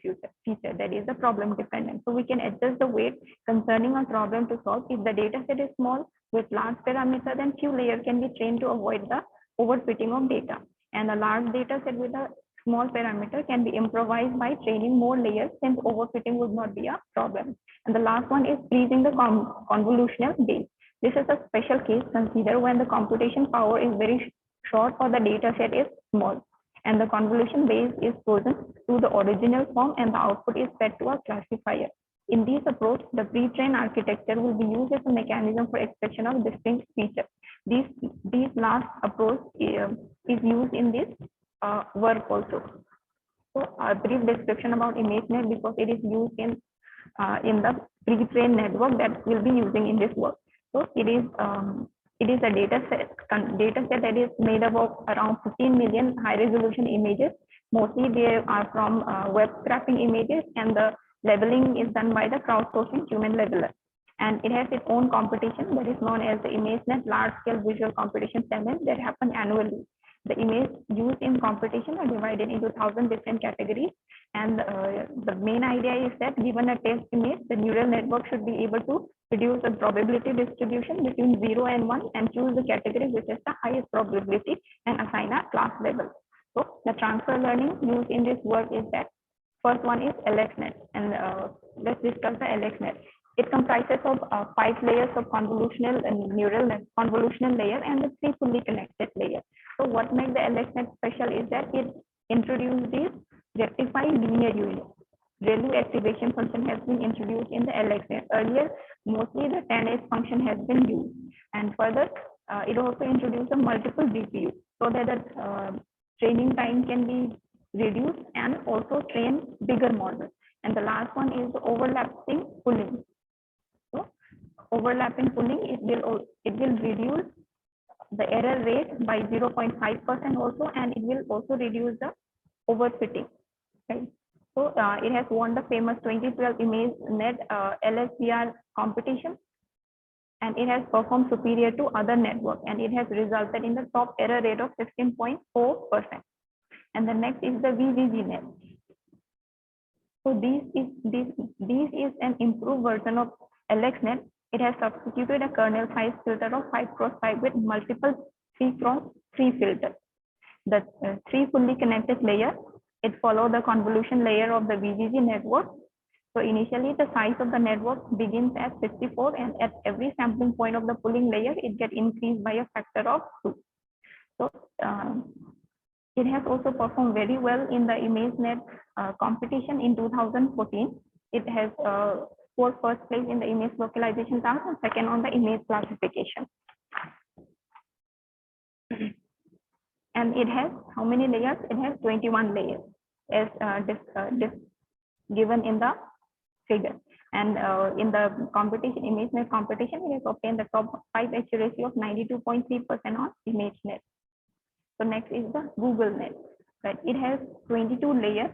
feature, that is the problem dependent. So we can adjust the weight concerning a problem to solve. If the data set is small with large parameter, then few layers can be trained to avoid the overfitting of data. And a large data set with a small parameter can be improvised by training more layers, since overfitting would not be a problem. And the last one is freezing the convolutional base. This is a special case. Consider when the computation power is very short or the data set is small, and the convolution base is frozen to the original form and the output is fed to a classifier. In this approach, the pre-trained architecture will be used as a mechanism for extraction of distinct features. This last approach is used in this work also. So a brief description about ImageNet, because it is used in the pre-trained network that we'll be using in this work. So it is a data set that is made up of around 15 million high resolution images. Mostly they are from web scraping images, and the leveling is done by the crowdsourcing human leveler. And it has its own competition that is known as the ImageNet Large Scale Visual Competition Challenge that happen annually. The images used in competition are divided into 1,000 different categories. And the main idea is that given a test image, the neural network should be able to reduce the probability distribution between 0 and 1 and choose the category which has the highest probability and assign a class level. So the transfer learning used in this work is that first one is LXNet. And let's discuss the LXNet. It comprises of 5 layers of convolutional and neural net, convolutional layer, and the 3 fully connected layers. So what makes the LXNet special is that it introduced this rectified linear unit. ReLU activation function has been introduced in the LXNet. Earlier, mostly the 10H function has been used. And further, it also introduced a multiple GPU so that the training time can be reduced and also train bigger models. And the last one is the overlapping pooling. So overlapping pooling, it will reduce the error rate by 0.5% also, and it will also reduce the overfitting. Right? So it has won the famous 2012 ImageNet LSVR competition, and it has performed superior to other networks, and it has resulted in the top error rate of 16.4%. And the next is the VGGNet. So this is an improved version of LXNet. It has substituted a kernel size filter of 5x5 with multiple 3x3 filters. The 3 fully connected layers, it follows the convolution layer of the VGG network. So initially the size of the network begins at 54, and at every sampling point of the pooling layer, it gets increased by a factor of 2. So it has also performed very well in the ImageNet competition in 2014. It has scored first place in the image localization task and second on the image classification. And it has how many layers? It has 21 layers as given in the figure. And in the competition, ImageNet competition, it has obtained the top 5 accuracy of 92.3% on ImageNet. So next is the GoogleNet. Right? It has 22 layers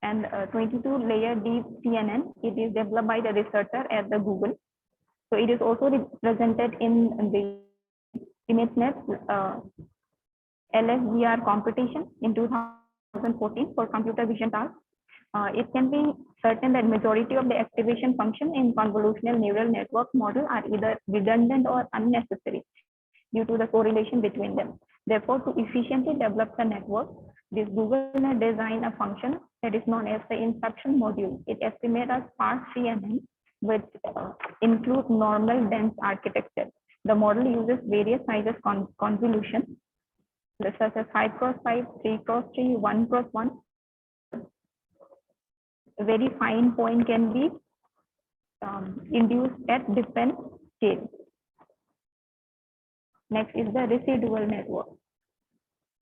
and 22 layer deep CNN. It is developed by the researcher at the Google. So it is also represented in the ImageNet LSVR competition in 2014 for computer vision tasks. It can be certain that majority of the activation function in convolutional neural network model are either redundant or unnecessary due to the correlation between them. Therefore, to efficiently develop the network, this GoogleNet designed a function that is known as the inception module. It estimates a sparse CNN, which includes normal dense architecture. The model uses various sizes convolution, such as 5x5, 3x3, 1x1. A very fine point can be induced at different scales. Next is the residual network.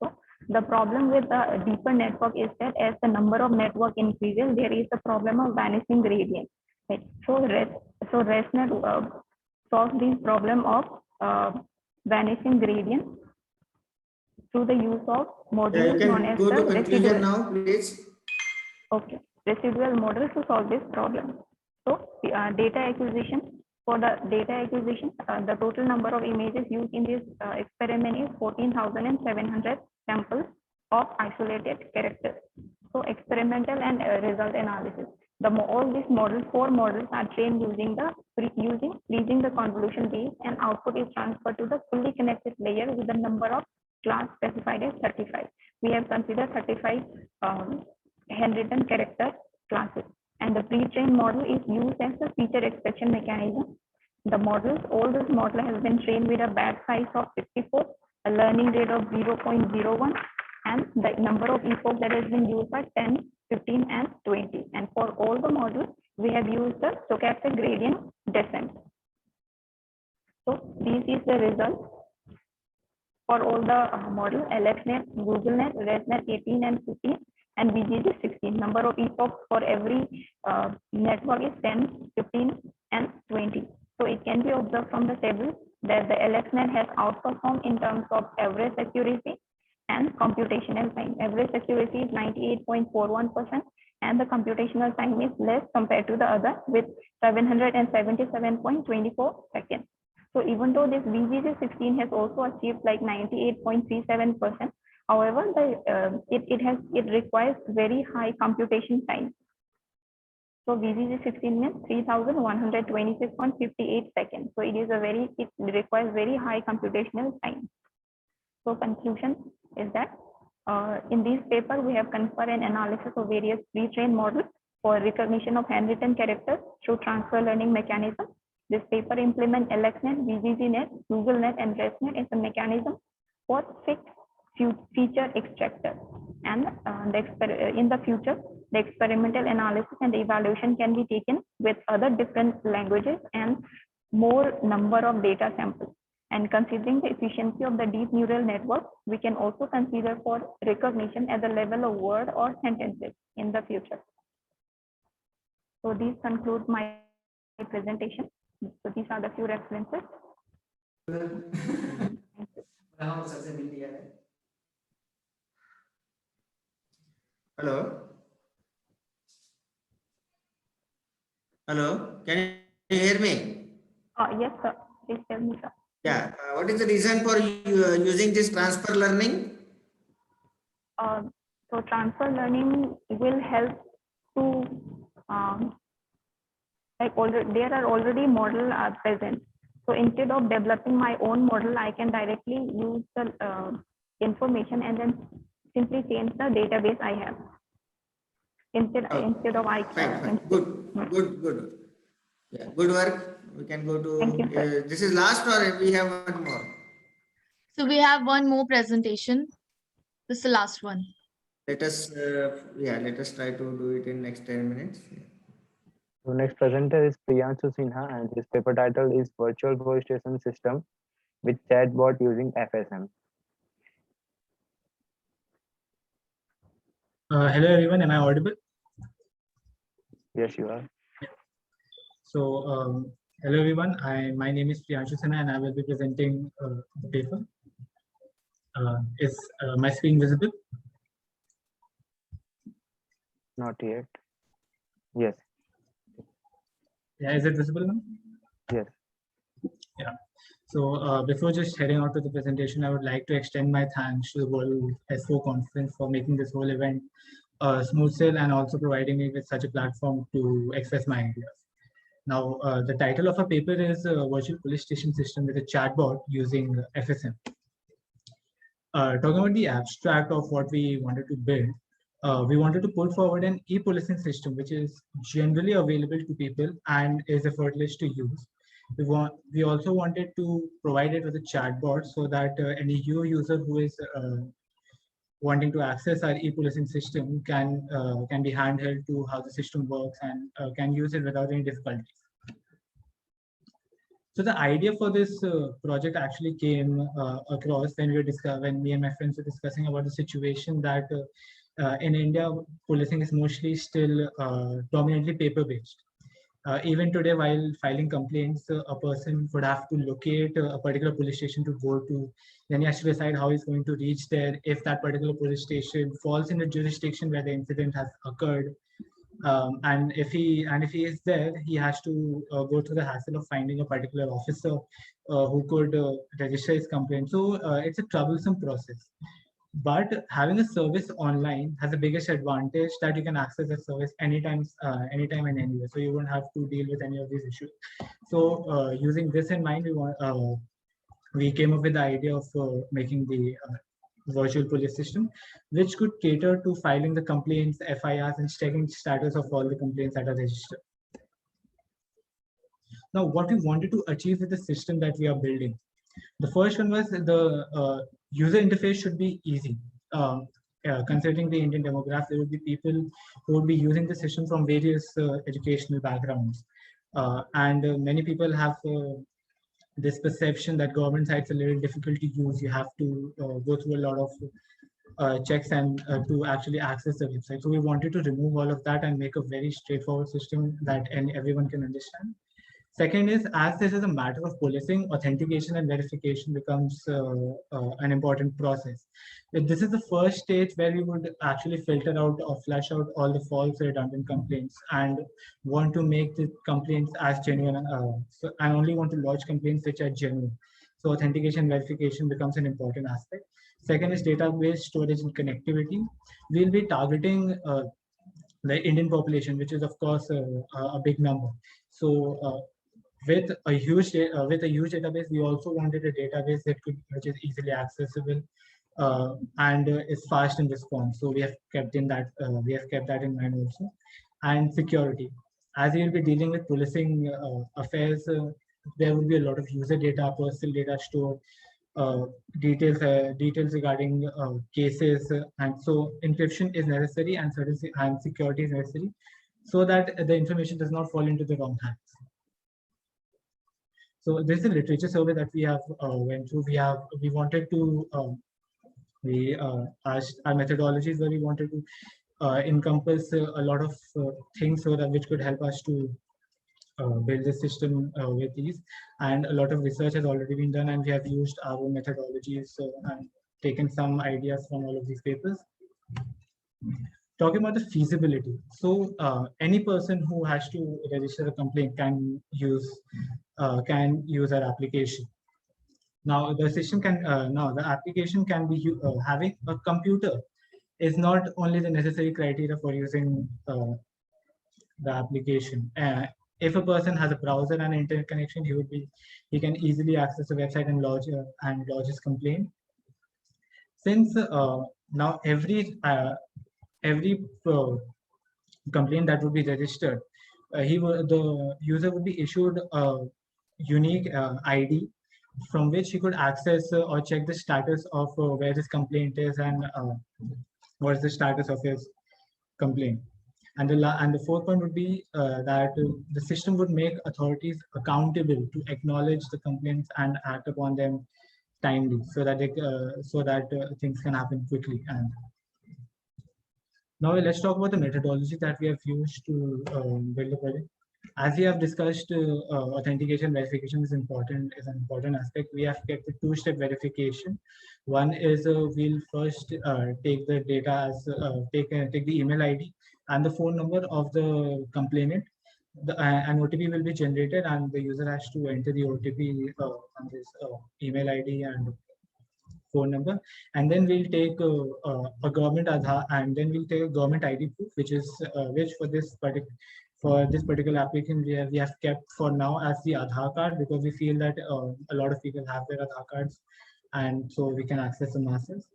So the problem with the deeper network is that as the number of network increases, there is the problem of vanishing gradient. Right? So ResNet solves this problem of vanishing gradient through the use of modules You known can as go the to conclusion residual. now, please. Okay, residual model to solve this problem. So data acquisition. For the data acquisition, the total number of images used in this experiment is 14,700 samples of isolated characters. So experimental and result analysis. All these models, 4 models, are trained using freezing the convolution base, and output is transferred to the fully connected layer with the number of class specified as 35. We have considered 35 handwritten character classes. And the pre-trained model is used as a feature extraction mechanism. All this model has been trained with a batch size of 64, a learning rate of 0.01, and the number of epochs that has been used by 10, 15, and 20. And for all the models, we have used the stochastic gradient descent. So this is the result for all the model: AlexNet, GoogleNet, ResNet 18 and 15, and VGG 16. Number of epochs for every network is 10, 15, and 20. So it can be observed from the table that the AlexNet has outperformed in terms of average accuracy and computational time. Average accuracy is 98.41%, and the computational time is less compared to the other with 777.24 seconds. So even though this VGG 16 has also achieved like 98.37%, however, it requires very high computation time. So VGG 16 means 3,126.58 seconds. So it requires very high computational time. So conclusion is that in this paper, we have conferred an analysis of various pre-trained models for recognition of handwritten characters through transfer learning mechanism. This paper implements AlexNet, VGGNet, GoogleNet, and ResNet as a mechanism for fixed feature extractor. And in the future, the experimental analysis and the evaluation can be taken with other different languages and more number of data samples. And considering the efficiency of the deep neural network, we can also consider for recognition at the level of word or sentences in the future. So these conclude my presentation. So these are the few references. Hello. Hello. Can you hear me? Yes, sir. Please tell me, sir. Yeah. What is the reason for using this transfer learning? So transfer learning will help to there are already models are present. So instead of developing my own model, I can directly use the information and then simply change the database I have. Instead of Fine. Good. Yeah, good work. We can go to. Thank you, sir. This is last, or we have one more? So we have one more presentation. This is the last one. Let us try to do it in next 10 minutes. So next presenter is Priyanshu Sinha, and his paper title is Virtual Voice Station System with Chatbot using FSM. Hello everyone, am I audible? Yes, you are. So hello everyone, my name is Priyanshu Sinha and I will be presenting the paper. Is my screen visible? Not yet. Yes. Yeah, is it visible now? Yes. Yeah. So before just heading out to the presentation, I would like to extend my thanks to the World S4 conference for making this whole event smooth sail and also providing me with such a platform to express my ideas. Now, the title of our paper is Virtual Police Station System with a Chatbot using FSM. Talking about the abstract of what we wanted to build, we wanted to put forward an e-policing system which is generally available to people and is effortless to use. We also wanted to provide it with a chatbot so that any new user who is wanting to access our e-policing system can be handheld to how the system works and can use it without any difficulties. So the idea for this project actually came across when when me and my friends were discussing about the situation that in India, policing is mostly still dominantly paper-based. Even today, while filing complaints, a person would have to locate a particular police station to go to. Then he has to decide how he's going to reach there. If that particular police station falls in the jurisdiction where the incident has occurred, and if he is there, he has to go through the hassle of finding a particular officer who could register his complaint. So it's a troublesome process. But having a service online has the biggest advantage that you can access the service anytime and anywhere. So you won't have to deal with any of these issues. So using this in mind, we came up with the idea of making the virtual police system, which could cater to filing the complaints, FIRs, and checking status of all the complaints that are registered. Now, what we wanted to achieve with the system that we are building, the first one was the user interface should be easy. Considering the Indian demographic, there would be people who would be using the system from various educational backgrounds. And many people have this perception that government sites are a little difficult to use. You have to go through a lot of checks and to actually access the website. So we wanted to remove all of that and make a very straightforward system that everyone can understand. Second is, as this is a matter of policing, authentication and verification becomes an important process. This is the first stage where we would actually filter out or flush out all the false redundant complaints and want to make the complaints as genuine. And only want to lodge complaints which are genuine. So authentication verification becomes an important aspect. Second is database storage and connectivity. We'll be targeting the Indian population, which is of course a big number. So with a huge database, we also wanted a database which is easily accessible and is fast in response. So we have kept that in mind also. And security, as we will be dealing with policing affairs, there will be a lot of user data, personal data stored, details regarding cases, and so encryption is necessary and security is necessary, so that the information does not fall into the wrong hands. So this is a literature survey that we have went through. We wanted to asked our methodologies where we wanted to encompass a lot of things so that which could help us to build the system with these, and a lot of research has already been done, and we have used our own methodologies and taken some ideas from all of these papers. Talking about the feasibility, so any person who has to register a complaint can use our application. Now the system can the application can be having a computer is not only the necessary criteria for using the application. If a person has a browser and internet connection, he can easily access the website and lodge his complaint. Since now every complaint that would be registered, the user would be issued a unique ID from which he could access or check the status of where his complaint is and what is the status of his complaint. And the fourth point would be that the system would make authorities accountable to acknowledge the complaints and act upon them timely, so that things can happen quickly. And now let's talk about the methodology that we have used to build the project. As we have discussed, authentication verification is an important aspect. We have kept a two-step verification. One is we'll first take the data as take the email ID and the phone number of the complainant. An OTP will be generated, and the user has to enter the OTP on this email ID and phone number. And then we'll take a government Aadhaar, and then we'll take a government ID proof, which for this particular application we have kept for now as the Aadhaar card, because we feel that a lot of people have their Aadhaar cards, and so we can access the masses.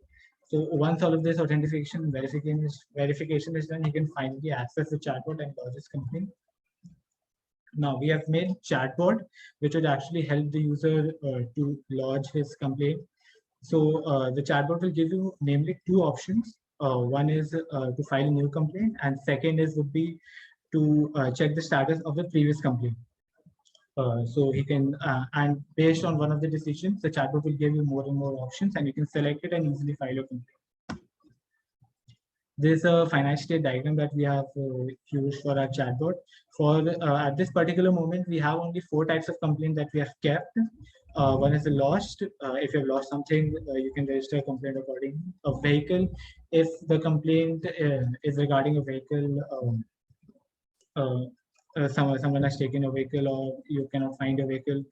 So once all of this authentication verification is done, he can finally access the chatbot and lodge his complaint. Now we have made chatbot, which would actually help the user to lodge his complaint. So the chatbot will give you namely two options. One is to file a new complaint, and second would be to check the status of the previous complaint. So he can, and based on one of the decisions, the chatbot will give you more and more options, and you can select it and easily file your complaint. There's a finite state diagram that we have used for our chatbot. For at this particular moment, we have only 4 types of complaint that we have kept. One is the lost. If you have lost something, you can register a complaint according a vehicle. If the complaint is regarding a vehicle, someone has taken a vehicle, or you cannot find a vehicle,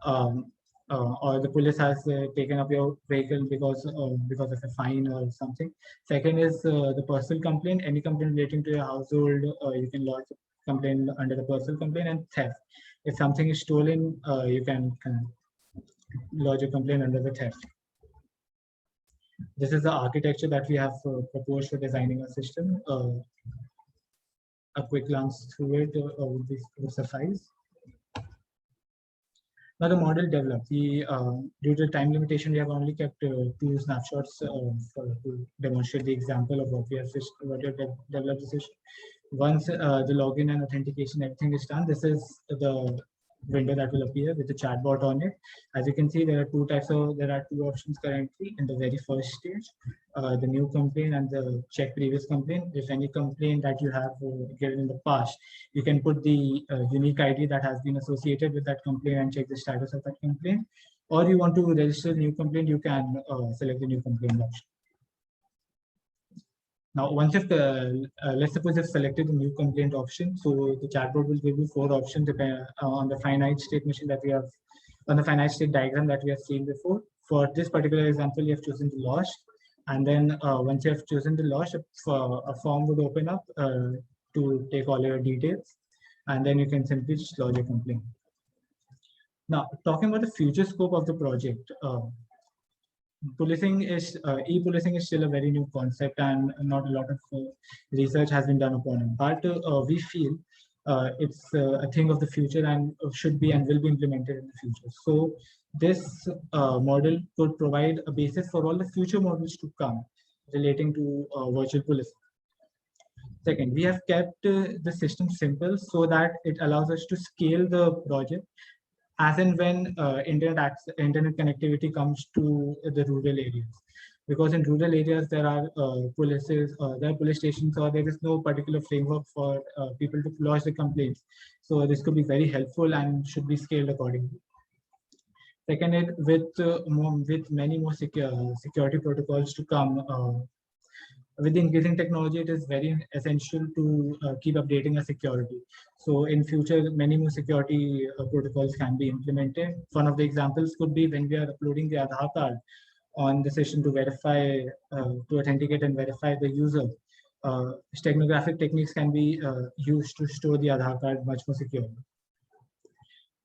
or the police has taken up your vehicle because of a fine or something. Second is the personal complaint. Any complaint relating to your household, you can lodge a complaint under the personal complaint. And theft. If something is stolen, you can lodge a complaint under the theft. This is the architecture that we have proposed for designing a system. A quick glance through it would suffice. Now the model developed. Due to time limitation, we have only kept 2 snapshots to demonstrate the example of what we have developed the system. Once the login and authentication, everything is done, this is the window that will appear with the chatbot on it. As you can see, there are 2 options currently in the very first stage, the new complaint and the check previous complaint. If any complaint that you have given in the past, you can put the unique ID that has been associated with that complaint and check the status of that complaint. Or you want to register a new complaint, you can select the new complaint option. Now, once if let's suppose you've selected the new complaint option, so the chatbot will give you 4 options on the finite state machine that we have, on the finite state diagram that we have seen before. For this particular example, you have chosen the lost, and then once you have chosen the lost, a form would open up to take all your details, and then you can simply just lodge a complaint. Now, talking about the future scope of the project. E-policing is still a very new concept, and not a lot of research has been done upon it. But we feel it's a thing of the future and should be and will be implemented in the future. So this model could provide a basis for all the future models to come relating to virtual policing. Second, we have kept the system simple so that it allows us to scale the project as and when internet connectivity comes to the rural areas. Because in rural areas, there are police stations, or there is no particular framework for people to lodge the complaints. So this could be very helpful and should be scaled accordingly. Second, with many more security protocols to come, with the increasing technology, it is very essential to keep updating our security. So in future, many more security protocols can be implemented. One of the examples could be when we are uploading the Aadhaar card on the system to verify, to authenticate and verify the user. Steganographic techniques can be used to store the Aadhaar card much more securely.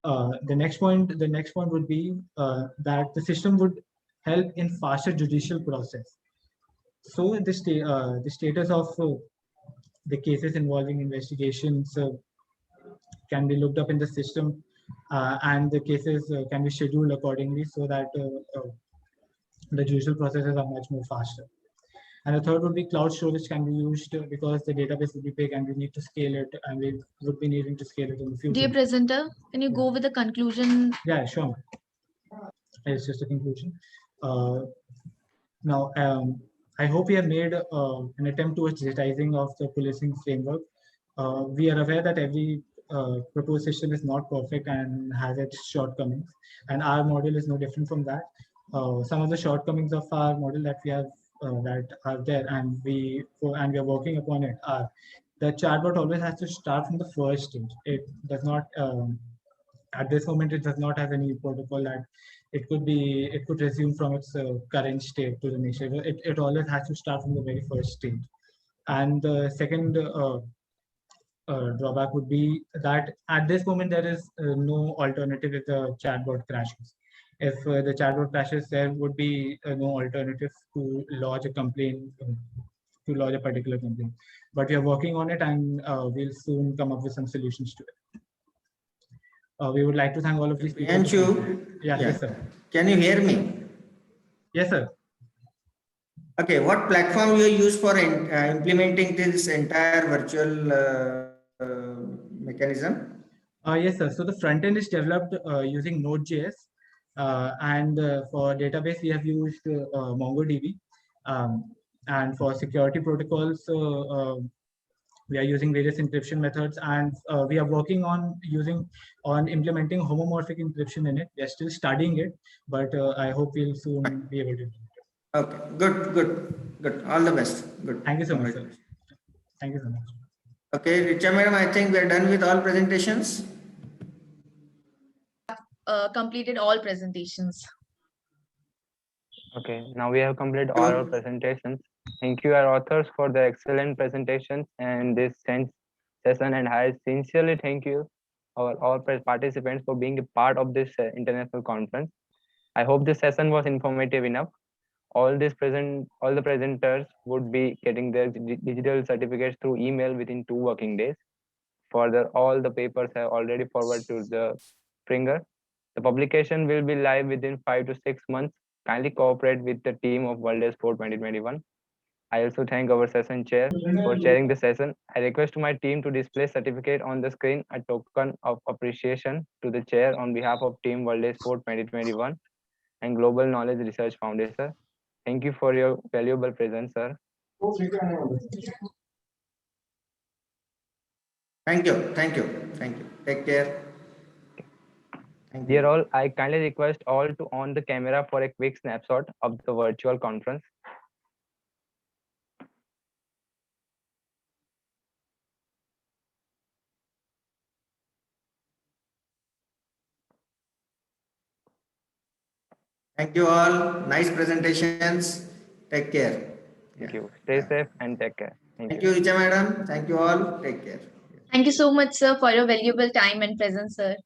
The next point would be that the system would help in faster judicial process. So the status of the cases involving investigations can be looked up in the system, and the cases can be scheduled accordingly, so that the judicial processes are much more faster. And the third would be cloud storage can be used because the database will be big and we need to scale it, and we would be needing to scale it in the future. Dear presenter, can you go with the conclusion? Yeah, sure. It's just a conclusion. Now, I hope we have made an attempt towards digitizing of the policing framework. We are aware that every proposed system is not perfect and has its shortcomings, and our model is no different from that. Some of the shortcomings of our model that we have that are there, and we are working upon it, are the chatbot always has to start from the first stage. It does not at this moment, it does not have any protocol that it could resume from its current state to the next stage. It always has to start from the very first stage. And the second drawback would be that at this moment there is no alternative if the chatbot crashes. If the chatbot crashes, there would be no alternative to lodge a complaint, to lodge a particular complaint. But we are working on it, and we'll soon come up with some solutions to it. We would like to thank all of these people. Yes, sir. Can you hear me? Yes, sir. Okay, what platform you use for implementing this entire virtual mechanism? Yes, sir. So the front end is developed using Node.js, and for database we have used MongoDB, and for security protocols we are using various encryption methods, and we are working on implementing homomorphic encryption in it. We are still studying it, but I hope we'll soon be able to do it. Okay, good. All the best. Good. Thank you so much, sir. Thank you so much. Okay, Richa madam, I think we are done with all presentations. Completed all presentations. Okay, now we have completed all our presentations. Thank you, our authors, for the excellent presentations and this session, and I sincerely thank you, all participants, for being a part of this international conference. I hope this session was informative enough. All the presenters would be getting their digital certificates through email within 2 working days. Further, all the papers have already forwarded to the Springer. The publication will be live within 5 to 6 months. Kindly cooperate with the team of World Sport 2021. I also thank our session chair for chairing the session. I request my team to display certificate on the screen, a token of appreciation to the chair on behalf of Team World Sport 2021 and Global Knowledge Research Foundation. Thank you for your valuable presence, sir. Thank you. Take care. Dear all, I kindly request all to on the camera for a quick snapshot of the virtual conference. Thank you all. Nice presentations. Take care. Thank you. Stay safe and take care. Thank you, Richa madam. Thank you all. Take care. Thank you so much, sir, for your valuable time and presence, sir.